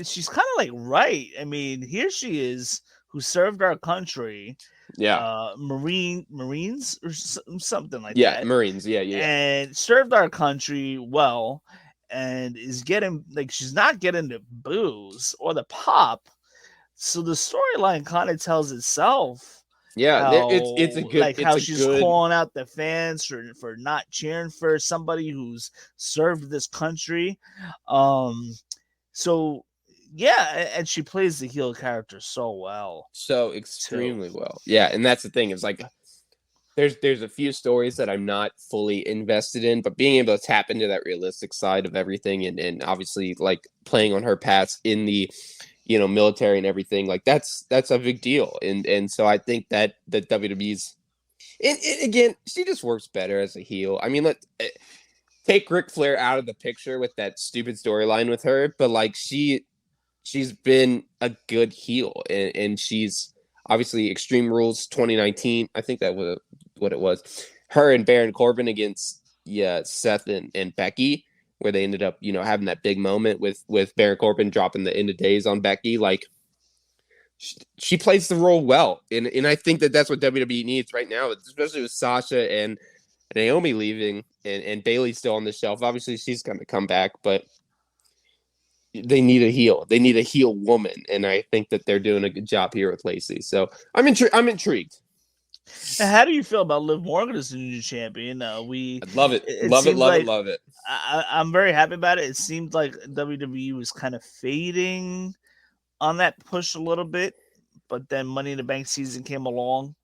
she's kind of like right. I mean, here she is who served our country. Yeah. Marines or something like that. Yeah, Marines. Yeah. And served our country well. And is getting she's not getting the boos or the pop, so the storyline kind of tells itself. Yeah, it's a good how she's calling out the fans for not cheering for somebody who's served this country. So yeah, and she plays the heel character so well, so extremely well. Yeah, and that's the thing. It's like there's a few stories that I'm not fully invested in, but being able to tap into that realistic side of everything, and obviously like playing on her past in the military and everything, like that's a big deal, and so I think that the WWE's again, she just works better as a heel. I mean, take Ric Flair out of the picture with that stupid storyline with her, but like she's been a good heel, and she's obviously Extreme Rules 2019. I think that was what it was. Her and Baron Corbin against Seth and Becky, where they ended up having that big moment with Baron Corbin dropping the end of days on Becky. Like she plays the role well, and I think that's what WWE needs right now, especially with Sasha and Naomi leaving and Bayley still on the shelf. Obviously, she's going to come back, but they need a heel. They need a heel woman, and I think that they're doing a good job here with Lacey. So I'm intrigued. And how do you feel about Liv Morgan as the new champion? I love it. Love it. I'm very happy about it. It seemed like WWE was kind of fading on that push a little bit, but then Money in the Bank season came along.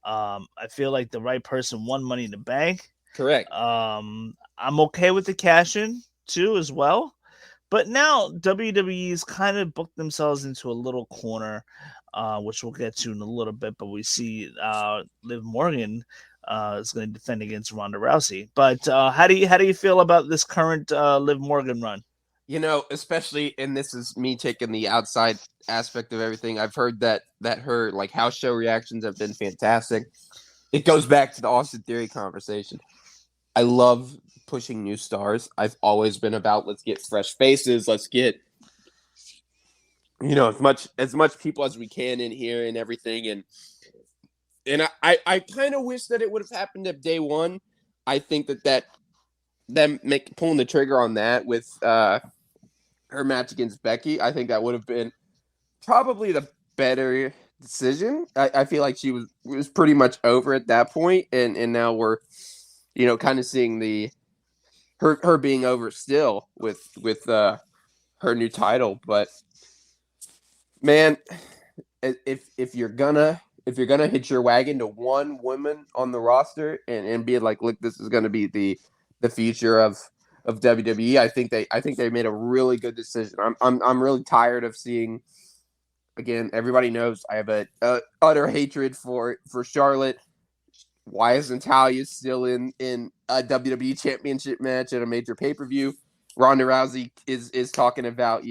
I feel like the right person won Money in the Bank. Correct. I'm okay with the cash in too as well. But now WWE's kind of booked themselves into a little corner, which we'll get to in a little bit. But we see Liv Morgan is going to defend against Ronda Rousey. But how do you feel about this current Liv Morgan run? Especially, and this is me taking the outside aspect of everything. I've heard that her like house show reactions have been fantastic. It goes back to the Austin Theory conversation. I love pushing new stars. I've always been about let's get fresh faces, let's get as much people as we can in here and everything, and I kind of wish that it would have happened at day one. I think that them pulling the trigger on that with her match against Becky, I think that would have been probably the better decision. I feel like she was pretty much over at that point, and now we're kind of seeing her being over still with her new title. But man, if you're gonna hitch your wagon to one woman on the roster and be like, look, this is gonna be the future of WWE, I think they made a really good decision. I'm really tired of seeing. Again, everybody knows I have a utter hatred for Charlotte. Why is Natalya still in a WWE Championship match at a major pay-per-view? Ronda Rousey is talking about,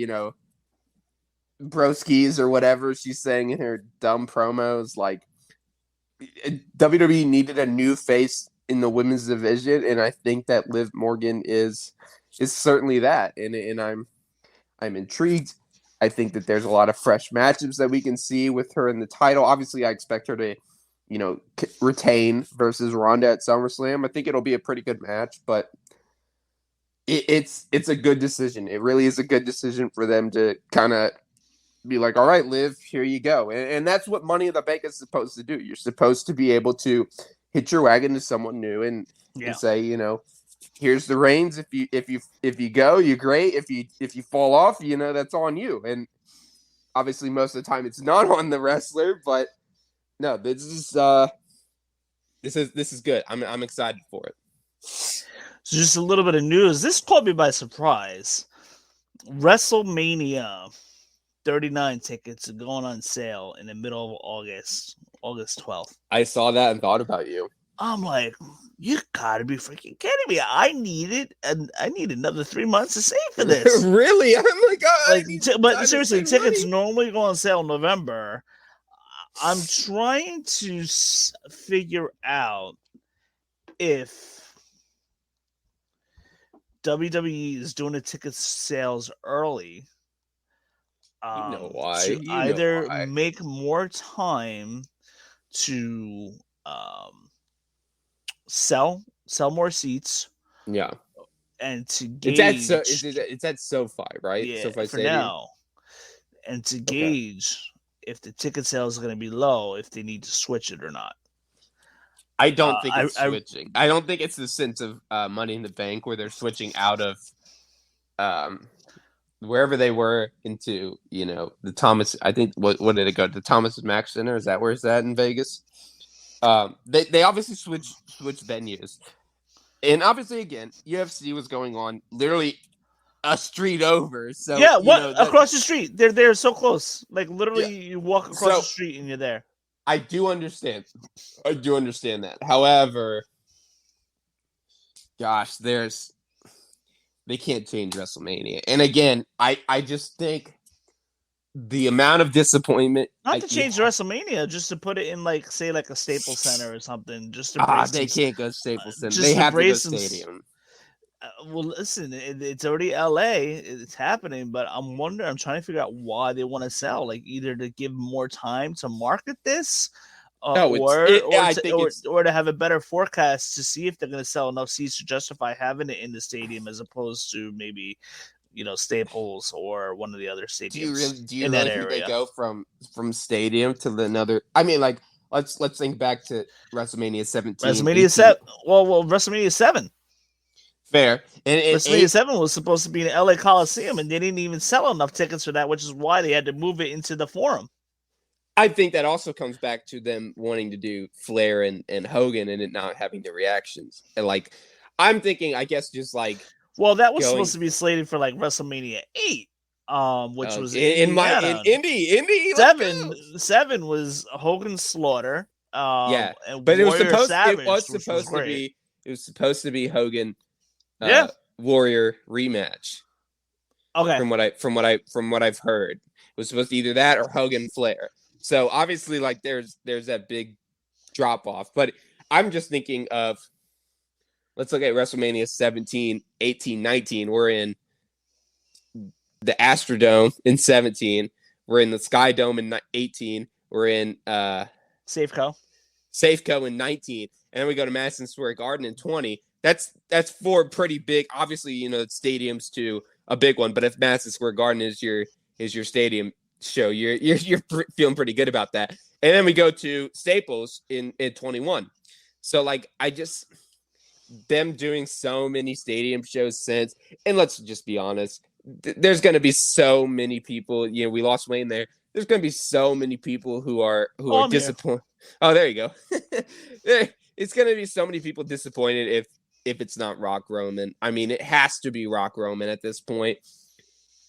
broskies or whatever she's saying in her dumb promos. Like, WWE needed a new face in the women's division, and I think that Liv Morgan is certainly that. And I'm intrigued. I think that there's a lot of fresh matchups that we can see with her in the title. Obviously, I expect her to retain versus Ronda at SummerSlam. I think it'll be a pretty good match, but it's a good decision. It really is a good decision for them to kind of be like, all right, Liv, here you go. And that's what Money in the Bank is supposed to do. You're supposed to be able to hitch your wagon to someone new and say, here's the reins. If you go, you're great. If you fall off, that's on you. And obviously most of the time it's not on the wrestler, but no, this is good. I'm excited for it. So just a little bit of news. This caught me by surprise. WrestleMania 39 tickets are going on sale in the middle of August 12th. I saw that and thought about you. I'm like, you gotta be freaking kidding me. I need another 3 months to save for this. Really? I'm like, but seriously, tickets normally go on sale in November. I'm trying to figure out if WWE is doing the ticket sales early. Why? To either make more time to sell more seats. Yeah. And to gauge. It's at SoFi, right? Yeah, SoFi for Stadium. now. And to gauge if the ticket sales are going to be low, if they need to switch it or not. I don't think it's switching. I don't think it's the sense of Money in the Bank where they're switching out of wherever they were into, the Thomas. I think what did it go? The Thomas Mack Center? Is that where it's at in Vegas? They obviously switched venues, and obviously again, UFC was going on literally a street over. So Yeah, you what know that. across the street? They're so close. Like Yeah. literally, you walk across the So street and you're there. I do understand. I do understand that. However, gosh, they can't change WrestleMania. And again, I just think the amount of disappointment. Not to change WrestleMania, just to put it in like say like a Staples Center or something. Just to They can't go Staples Center. They just to have to go brace some. stadium. Well, listen, it's already LA. It's happening, but I'm wondering. I'm trying to figure out why they want to sell. Like either to give more time to market this, No, or to have a better forecast to see if they're going to sell enough seats to justify having it in the stadium as opposed to maybe Staples or one of the other stadiums. Do you really think they go from stadium to another? I mean, like let's think back to WrestleMania 17. WrestleMania 7. Well, WrestleMania 7. Fair. And WrestleMania 7 was supposed to be in the LA Coliseum, and they didn't even sell enough tickets for that, which is why they had to move it into the Forum. I think that also comes back to them wanting to do Flair and Hogan and it not having the reactions. And like, I'm thinking, I guess, just like. Well, that was supposed to be slated for like WrestleMania 8, which was in Indy. 7 was Hogan Slaughter. Yeah, and but Warrior it was supposed to be Hogan. Warrior rematch. Okay. From what I've heard, it was supposed to either that or Hogan Flair. So obviously, like there's that big drop off. But I'm just thinking of, let's look at WrestleMania 17, 18, 19. We're in the Astrodome in 17. We're in the Sky Dome in 18. We're in Safeco in 19, and then we go to Madison Square Garden in 20. That's four pretty big. Obviously, stadiums to a big one. But if Madison Square Garden is your stadium show, you're feeling pretty good about that. And then we go to Staples in 21. So like them doing so many stadium shows since, and let's just be honest, there's going to be so many people. We lost Wayne there. There's going to be so many people who are disappointed. Oh, there you go. It's going to be so many people disappointed if it's not Rock Roman. I mean, it has to be Rock Roman at this point.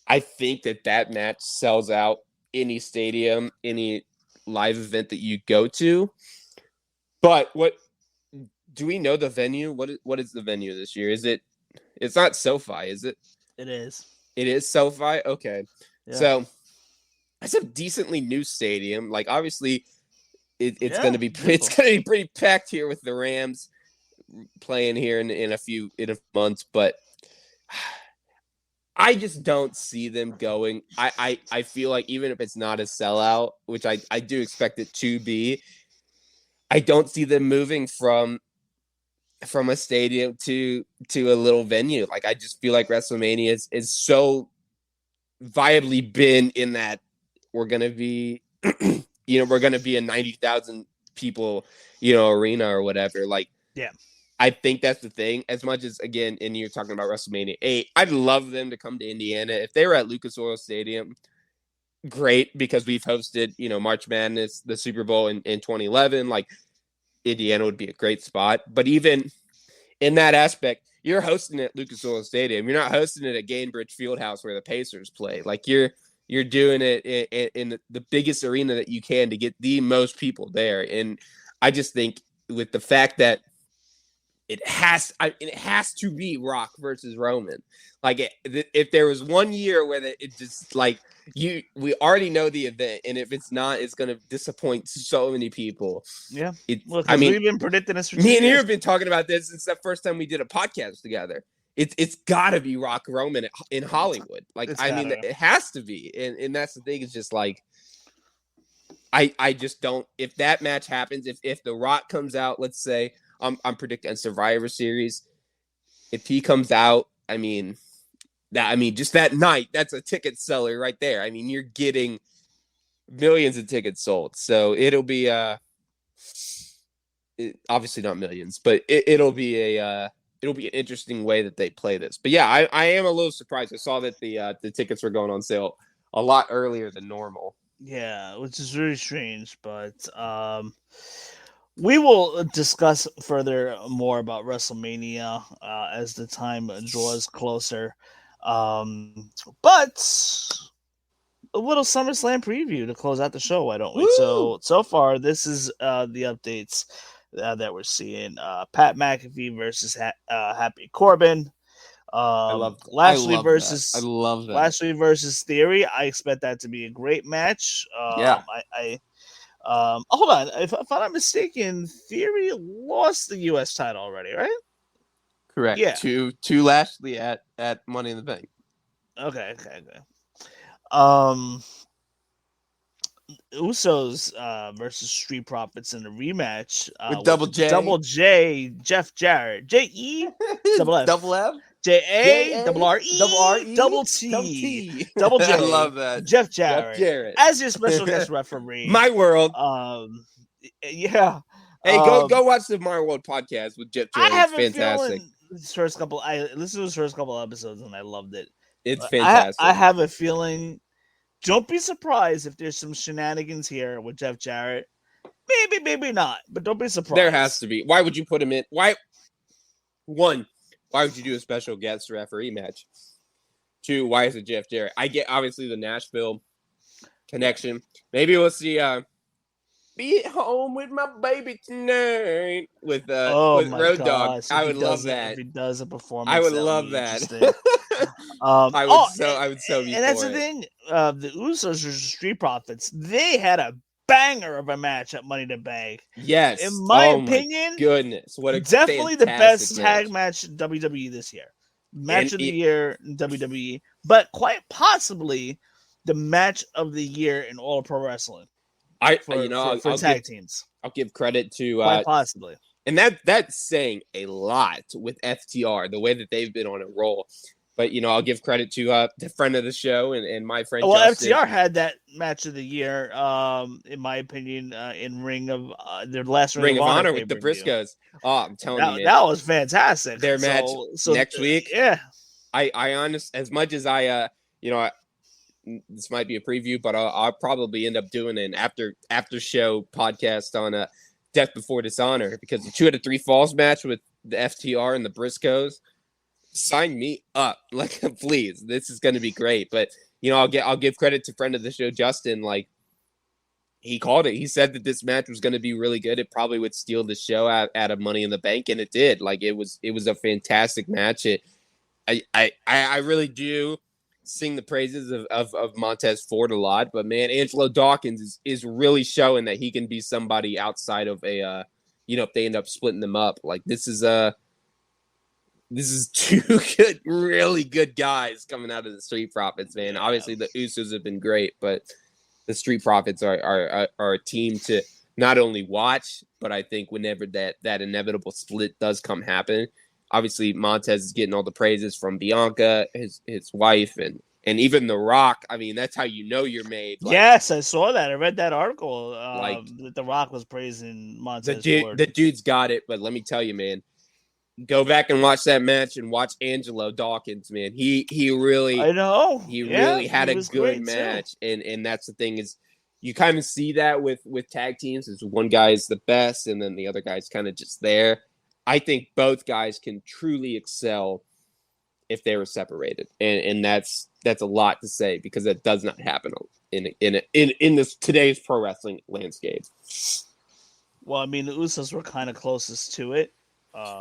I think that match sells out any stadium, any live event that you go to. But what do we know the venue? What is the venue this year? It's not SoFi, is it? It is. It is SoFi? Okay. Yeah. So it's a decently new stadium. Like obviously it's going to be pretty packed here with the Rams playing here in a month, but I just don't see them going. I feel like even if it's not a sellout, which I do expect it to be, I don't see them moving from a stadium to a little venue. Like I just feel like WrestleMania is so viably been in that we're gonna be we're gonna be a 90,000 people arena or whatever. Like yeah. I think that's the thing. As much as, again, and you're talking about WrestleMania 8, I'd love them to come to Indiana. If they were at Lucas Oil Stadium, great, because we've hosted, March Madness, the Super Bowl in 2011. Like, Indiana would be a great spot. But even in that aspect, you're hosting it at Lucas Oil Stadium. You're not hosting it at Gainbridge Fieldhouse where the Pacers play. Like, you're doing it in the biggest arena that you can to get the most people there. And I just think with the fact that it has to be Rock versus Roman. Like if there was one year where it just like we already know the event, and if it's not, it's going to disappoint so many people. Yeah. We've been predicting this for 2 years. Me and you have been talking about this since the first time we did a podcast together. It's got to be Rock Roman in Hollywood. Like it has to be, and that's the thing. It's just like I just don't. If that match happens, if The Rock comes out, let's say. I'm predicting Survivor Series. If he comes out, just that night, that's a ticket seller right there. I mean, you're getting millions of tickets sold. So it'll be obviously not millions, but it'll be an interesting way that they play this. But yeah, I am a little surprised. I saw that the tickets were going on sale a lot earlier than normal. Yeah, which is really strange, but We will discuss further more about WrestleMania as the time draws closer. But a little SummerSlam preview to close out the show, why don't we? Woo! So far, this is the updates that we're seeing. Pat McAfee versus Happy Corbin. I Lashley love that. I versus love that. Lashley versus Theory. I expect that to be a great match. Yeah. Hold on. If I'm not mistaken, Theory lost the U.S. title already, right? Correct. Yeah. To Lashley at Money in the Bank. Okay. Usos versus Street Profits in a rematch With Double J. Double J, Jeff Jarrett, J-E, double F, Double F, J-A, double R-E, double R-E, double T, T. double J. I love that. Jeff Jarrett. As your special guest referee. My World. Yeah. Hey, go watch the My World podcast with Jeff Jarrett. I have It's fantastic. I listened to his first couple episodes and I loved it. It's fantastic. I have a feeling. Don't be surprised if there's some shenanigans here with Jeff Jarrett. Maybe not, but don't be surprised. There has to be. Why would you put him in? Why would you do a special guest referee match? 2, why is it Jeff Jarrett? I get obviously the Nashville connection. Maybe we'll see Be at Home with My Baby Tonight with Road Dogg. I would love that. If he does a performance, I would love that. I would so be. And that's the thing. The Usos versus Street Profits. They had a banger of a match at Money to Bank. Yes, in my opinion, goodness, what a definitely the best match. tag match in WWE this year. Match of the year in WWE, but quite possibly the match of the year in all of pro wrestling. For tag teams. I'll give credit to quite possibly. And that's saying a lot with FTR, the way that they've been on a roll. But, I'll give credit to the friend of the show and my friend Justin. FTR had that match of the year, in my opinion, in their last Ring of Honor with the Briscoes. Oh, I'm telling you, man. That was fantastic. Their match next week. Yeah. I honest, as much as this might be a preview, but I'll probably end up doing an after show podcast on Death Before Dishonor, because the 2 out of 3 falls match with the FTR and the Briscoes, sign me up, like, please. This is going to be great. But I'll give credit to friend of the show Justin. Like, he called it. He said that this match was going to be really good. It probably would steal the show out of Money in the Bank, and it did. Like, it was a fantastic match. I really do sing the praises of Montez Ford a lot, but man, Angelo Dawkins is really showing that he can be somebody outside of a if they end up splitting them up. Like, this is 2 really good guys coming out of the Street Profits, man. Obviously the Usos have been great, but the Street Profits are a team to not only watch, but I think whenever that inevitable split does happen, obviously Montez is getting all the praises from Bianca, his wife, and even The Rock. I mean, that's how you're made. Like, yes, I saw that. I read that article. That The Rock was praising Montez Ford. The dude's got it, but let me tell you, man, go back and watch that match and watch Angelo Dawkins, man. He really, I know. He really had a good match, and that's the thing is, you kind of see that with tag teams, is one guy is the best, and then the other guy's kind of just there. I think both guys can truly excel if they were separated, and that's a lot to say, because that does not happen in this today's pro wrestling landscape. Well, I mean, the Usos were kind of closest to it.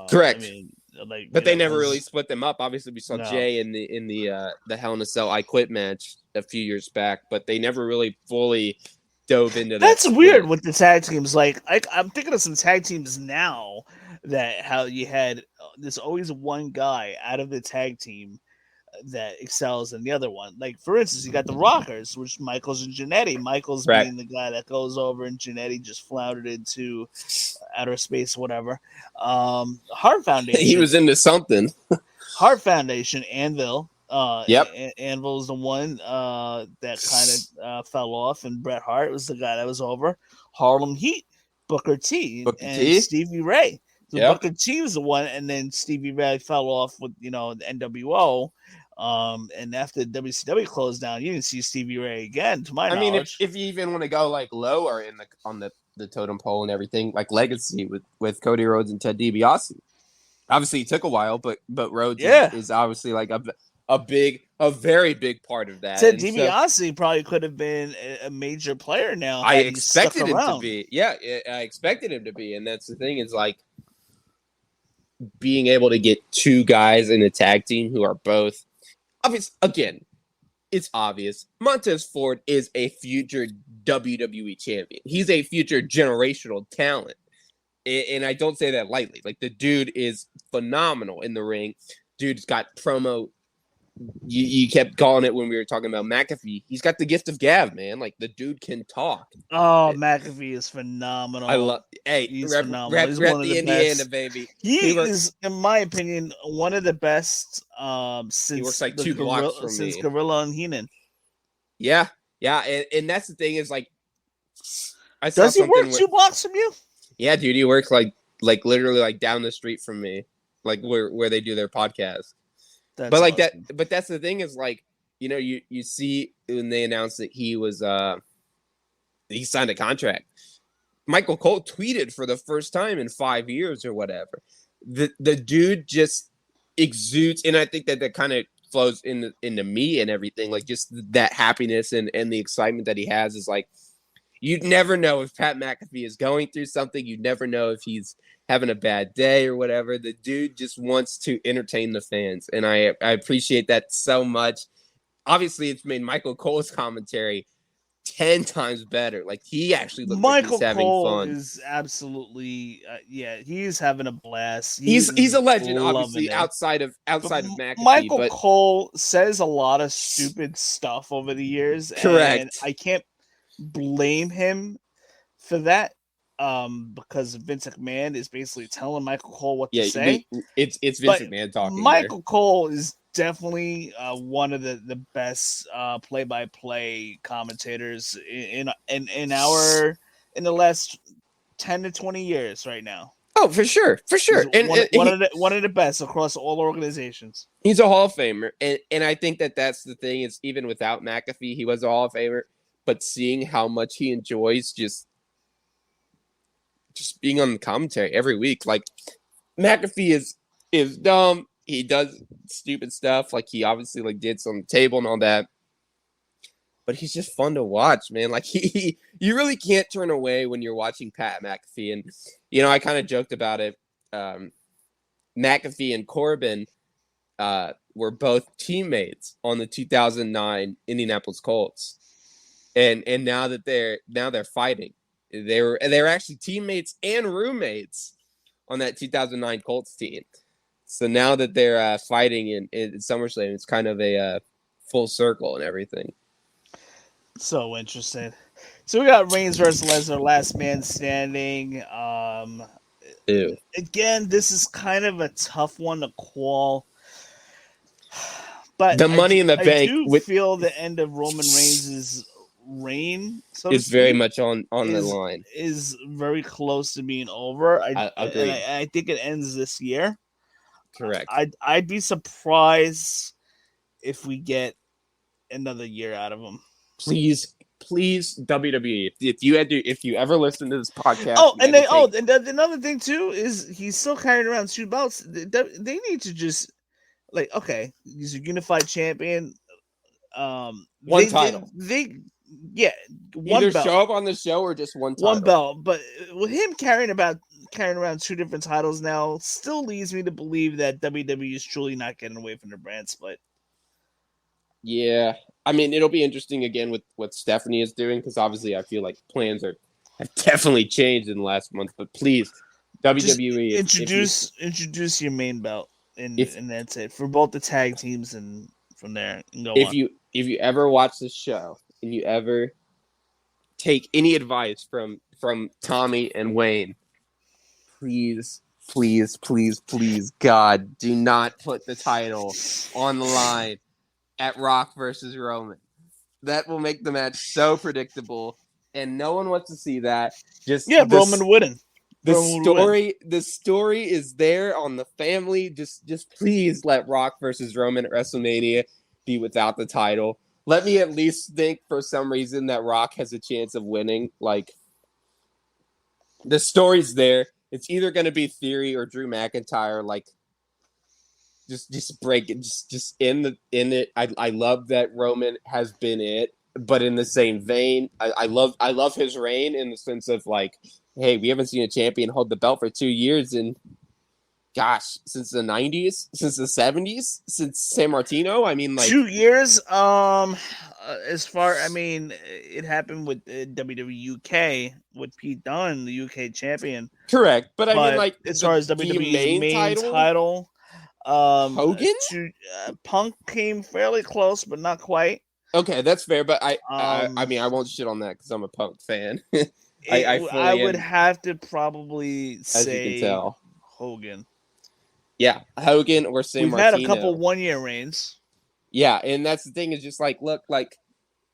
Correct. I mean, but they never really split them up. Obviously, we saw Jay in the Hell in a Cell I Quit match a few years back, but they never really fully dove into that. That's weird with the tag teams. Like, I'm thinking of some tag teams now that how you had there's always one guy out of the tag team that excels in the other one. Like, for instance, you got the Rockers, which Michaels and Jannetty. Michaels being the guy that goes over, and Jannetty just floundered into outer space, whatever. Heart Foundation. He was into something. Heart Foundation, Anvil. Yep. Anvil was the one that kind of fell off, and Bret Hart was the guy that was over. Harlem Heat, Booker T, and Stevie Ray. So Booker T was the one, and then Stevie Ray fell off with the NWO. And after WCW closed down, you didn't see Stevie Ray again, to my knowledge. If you even want to go like lower on the the totem pole and everything, like legacy with Cody Rhodes and Ted DiBiase. Obviously, it took a while, but Rhodes Yeah. is obviously like a very big part of that. Ted And so DiBiase probably could have been a major player now I had he stuck expected him to around. be. Yeah, I expected him to be, and that's the thing is like being able to get two guys in a tag team who are both obvious. Again, it's obvious. Montez Ford is a future WWE champion. He's a future generational talent. And I don't say that lightly. Like, the dude is phenomenal in the ring. Dude's got promo. You kept calling it when we were talking about McAfee. He's got the gift of gab, man. Like, the dude can talk. Oh, McAfee is phenomenal. I love. Hey, He's rep phenomenal. He's rep one of the the Indiana, best. baby. He is, in my opinion, one of the best since He works like 2 blocks from since me. Gorilla and Heenan. Yeah. And that's the thing is, like, I saw Does he something work 2 blocks from you? Yeah, dude, he works like literally like down the street from me, like where they do their podcast. That's but like awesome. but that's the thing is, like, you know, you see when they announced that he signed a contract. Michael Cole tweeted for the first time in 5 years or whatever. The dude just exudes, and I think that kind of flows into me and everything. Like, just that happiness and the excitement that he has is like, you'd never know if Pat McAfee is going through something. You'd never know if he's having a bad day or whatever. The dude just wants to entertain the fans, and I appreciate that so much. Obviously, it's made Michael Cole's commentary 10 times better. Like, he actually looks like he's having Cole fun. is absolutely he's having a blast. He's a legend, loving obviously, it. outside of McAfee. Michael Cole says a lot of stupid stuff over the years. Correct. And I can't blame him for that. Because Vince McMahon is basically telling Michael Cole what to say. It's Vince McMahon talking. Michael Cole is definitely one of the best play-by-play commentators in the last 10 to 20 years right now. Oh, for sure. And one of the best across all organizations. He's a Hall of Famer, and I think that's the thing is, even without McAfee, he was a Hall of Famer. But seeing how much he enjoys just being on the commentary every week, like, McAfee is dumb. He does stupid stuff, like he obviously like did some table and all that. But he's just fun to watch, man. Like, you really can't turn away when you're watching Pat McAfee. And, you know, I kind of joked about it. McAfee and Corbin were both teammates on the 2009 Indianapolis Colts. And now that they're fighting, they're actually teammates and roommates on that 2009 Colts team. So now that they're fighting in SummerSlam, it's kind of a full circle and everything. So interesting. So we got Reigns versus Lesnar, last man standing. Ew. Again, this is kind of a tough one to call. But the Money in the Bank, I do feel the end of Roman Reigns' reign is very much on the line. Is very close to being over. I agree. I think it ends this year. Correct. I'd be surprised if we get another year out of him. Please, WWE. If you ever listen to this podcast. Another thing too is he's still carrying around 2 belts. They need to just, like, okay, he's a unified champion. One title. One Either belt. show up on the show or just one title. One belt. But with him carrying around 2 different titles now, still leads me to believe that WWE is truly not getting away from the brand split. Yeah, I mean, it'll be interesting again with what Stephanie is doing, because obviously I feel like plans have definitely changed in the last month. But please, WWE, introduce your main belt, and that's it for both the tag teams, and from there, and go if on. you ever watch this show and you ever take any advice from Tommy and Wayne, please, God, do not put the title on the line at Rock versus Roman. That will make the match so predictable, and no one wants to see that. Roman winning. The story is there on the family. Just please let Rock versus Roman at WrestleMania be without the title. Let me at least think for some reason that Rock has a chance of winning. Like, the story's there. It's either going to be Theory or Drew McIntyre. Like, just break it. Just in it. I love that Roman has been it, but in the same vein, I love his reign in the sense of like, hey, we haven't seen a champion hold the belt for 2 years, and gosh, since the 90s, since the 70s, since San Martino. I mean, like 2 years. As far, I mean, it happened with WWE UK with Pete Dunne, the UK champion. correct, but I mean, But like as far as the WWE's main main title, title, Hogan. Punk came fairly close, but not quite. Okay, that's fair, but I Um, mean, I won't shit on that because I'm a Punk fan. I I fully would am, have to probably as you can say tell. Hogan. Yeah, Hogan or San We've Martino. had a couple 1-year reigns. Yeah, and that's the thing is just like, look, like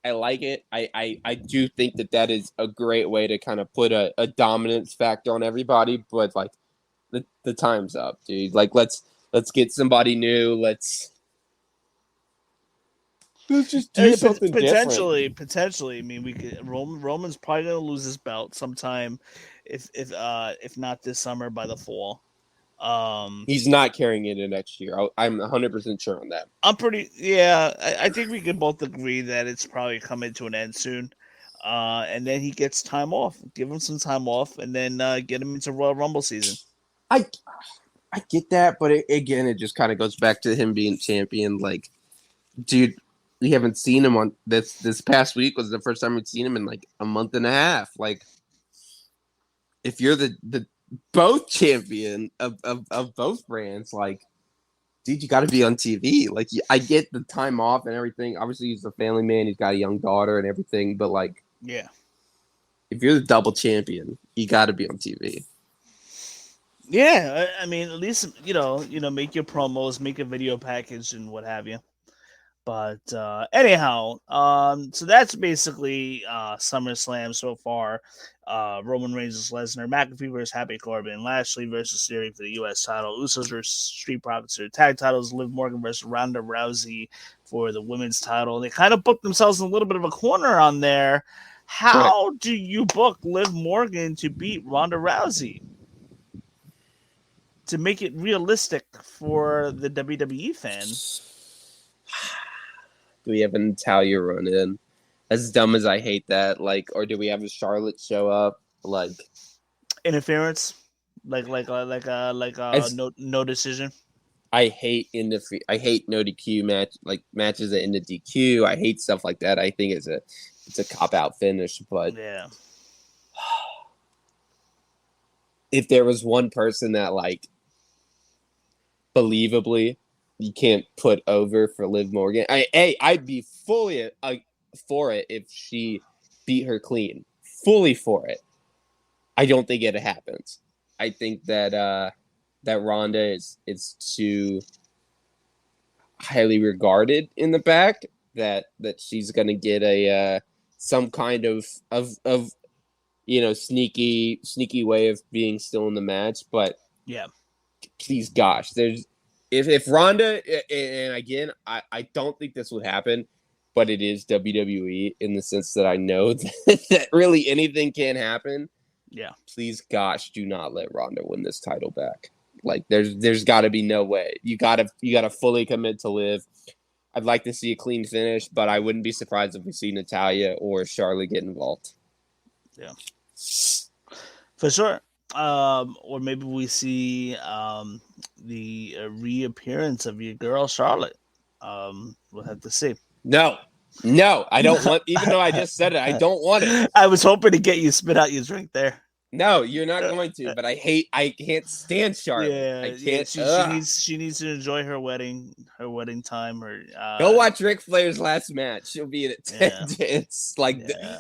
I like it. I do think that is a great way to kind of put a dominance factor on everybody, but like the time's up, dude. Like let's get somebody new. Let's just do something Potentially. different. I mean, we could. Roman's probably gonna lose his belt sometime, if not this summer, by the fall. He's not carrying it in next year. I'm 100% sure on that. I'm pretty. Yeah, I think we can both agree that it's probably coming to an end soon. And then he gets time off. Give him some time off, and then get him into Royal Rumble season. I get that, but again, it just kind of goes back to him being champion. Like, dude, we haven't seen him on this past week was the first time we'd seen him in like a month and a half. Like, if you're the both champion of both brands, like, dude, you got to be on TV. Like, I get the time off and everything. Obviously, he's a family man. He's got a young daughter and everything. But like, Yeah. if you're the double champion, you got to be on TV. Yeah, I mean, at least make your promos, make a video package, and what have you. But anyhow, so that's basically SummerSlam so far. Roman Reigns versus Lesnar, McAfee versus Happy Corbin, Lashley versus Theory for the U.S. title, Usos versus Street Profits for the tag titles, Liv Morgan versus Ronda Rousey for the women's title. They kind of booked themselves in a little bit of a corner on there. How do you book Liv Morgan to beat Ronda Rousey? To make it realistic for the WWE fan. Do we have a Natalia run in? As dumb as I hate that, like, or do we have a Charlotte show up? Like interference, like no decision. I hate I hate no DQ match, like matches that end in DQ. I hate stuff like that. I think it's a cop out finish. But yeah, if there was one person that like believably you can't put over for Liv Morgan, I'd be fully for it if she beat her clean, fully for it. I don't think it happens. I think that Ronda is too highly regarded in the back that she's gonna get a some kind of sneaky way of being still in the match. But yeah, please, gosh, there's if Ronda, and again, I don't think this would happen, but it is WWE in the sense that I know that really anything can happen. Yeah. Please, gosh, do not let Ronda win this title back. Like, there's got to be no way. You gotta fully commit to Liv. I'd like to see a clean finish, but I wouldn't be surprised if we see Natalia or Charlotte get involved. Yeah, for sure. Or maybe we see the reappearance of your girl Charlotte. We'll have to see. No, I don't want. Even though I just said it, I don't want it. I was hoping to get you spit out your drink there. No, you're not going to. But I can't stand Charlotte. Yeah, I can't. Yeah, she needs to enjoy her wedding time. Go watch Ric Flair's last match. She'll be in attendance.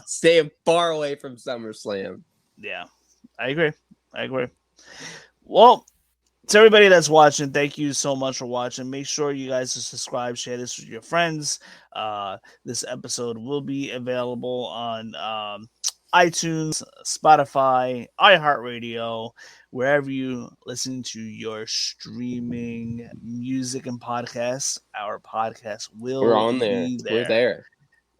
Stay far away from SummerSlam. Yeah, I agree. Well, to everybody that's watching, thank you so much for watching. Make sure you guys subscribe, share this with your friends. This episode will be available on iTunes, Spotify, iHeartRadio, wherever you listen to your streaming music and podcasts. Our podcast will We're on there. be there. We're there.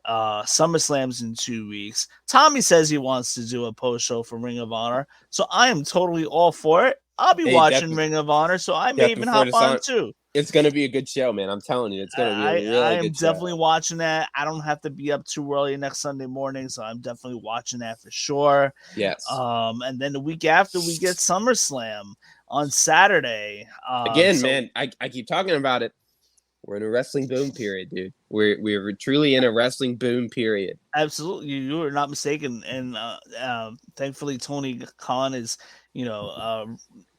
SummerSlam's in 2 weeks. Tommy says he wants to do a post show for Ring of Honor, so I am totally all for it. I'll be watching Ring of Honor, so I may even hop on too. It's going to be a good show, man. I'm telling you, it's going to be a really good show. I am definitely watching that. I don't have to be up too early next Sunday morning, so I'm definitely watching that for sure. Yes. And then the week after, we get SummerSlam on Saturday. Man, I keep talking about it. We're in a wrestling boom period, dude. We're truly in a wrestling boom period. Absolutely, you are not mistaken. And thankfully, Tony Khan is,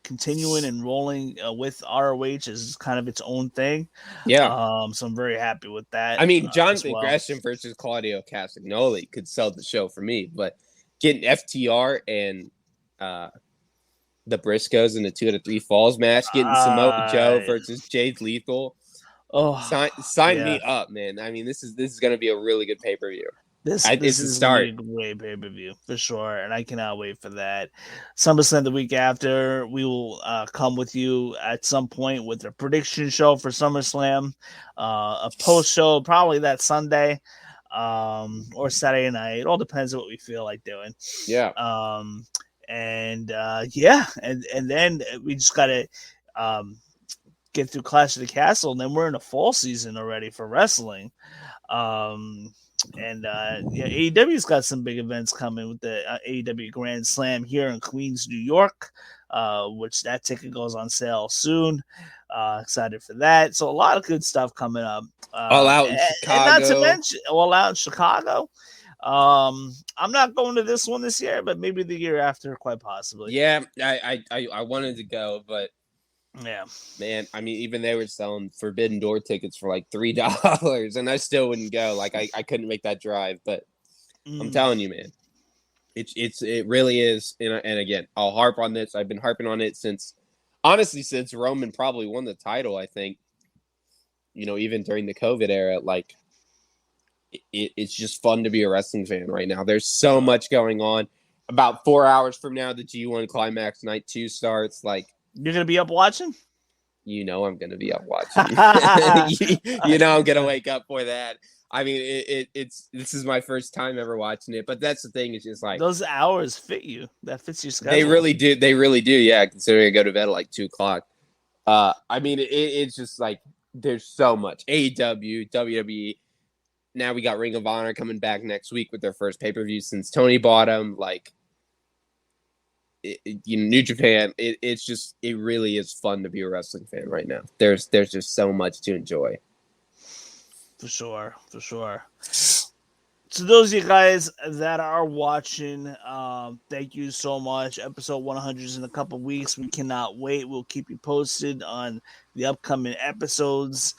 continuing and rolling with ROH as kind of its own thing. Yeah. So I'm very happy with that. I mean, Jonathan Gresham versus Claudio Castagnoli could sell the show for me, but getting FTR and the Briscoes in the 2 out of 3 Falls match, getting Samoa Joe versus Jade Lethal. Oh, sign me up, man. I mean, this is going to be a really good pay-per-view. This is a great pay-per-view for sure, and I cannot wait for that. SummerSlam the week after, we will come with you at some point with a prediction show for SummerSlam, a post show probably that Sunday or Saturday night. It all depends on what we feel like doing. Yeah. And then we just gotta get through Clash of the Castle, and then we're in a fall season already for wrestling. AEW's got some big events coming with the AEW Grand Slam here in Queens, New York, which that ticket goes on sale soon. Excited for that. So a lot of good stuff coming up. All Out in Chicago. And not to mention All Out in Chicago. I'm not going to this one this year, but maybe the year after, quite possibly. Yeah, I wanted to go, but yeah, man, I mean, even they were selling Forbidden Door tickets for like $3, and I still wouldn't go. Like, I couldn't make that drive, but I'm telling you, man, it really is. And again, I'll harp on this. I've been harping on it since Roman probably won the title. I think, even during the COVID era, like it's just fun to be a wrestling fan right now. There's so much going on. About 4 hours from now, the G1 Climax Night 2 starts. Like, you're going to be up watching? I'm going to be up watching. I'm going to wake up for that. I mean, this is my first time ever watching it, but that's the thing. It's just like those hours fit you. That fits your schedule. They really do. They really do. Yeah. Considering I go to bed at like 2:00. I mean, it's just like, there's so much AEW, WWE. Now we got Ring of Honor coming back next week with their first pay-per-view since Tony bought them. Like, New Japan. It really is fun to be a wrestling fan right now. There's just so much to enjoy. For sure. So those of you guys that are watching, thank you so much. Episode 100 is in a couple weeks. We cannot wait. We'll keep you posted on the upcoming episodes.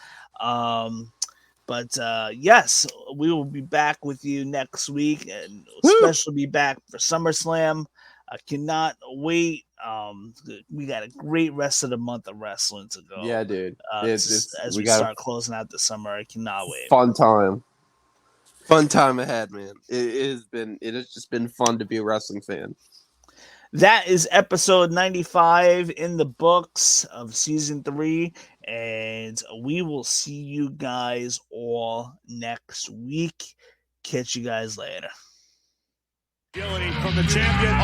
But yes, we will be back with you next week, and especially be back for SummerSlam. I cannot wait. We got a great rest of the month of wrestling to go. Yeah, dude. As we start closing out the summer, I cannot wait. Fun time ahead, man. It has just been fun to be a wrestling fan. That is episode 95 in the books of season 3, and we will see you guys all next week. Catch you guys later. Agility from the champion.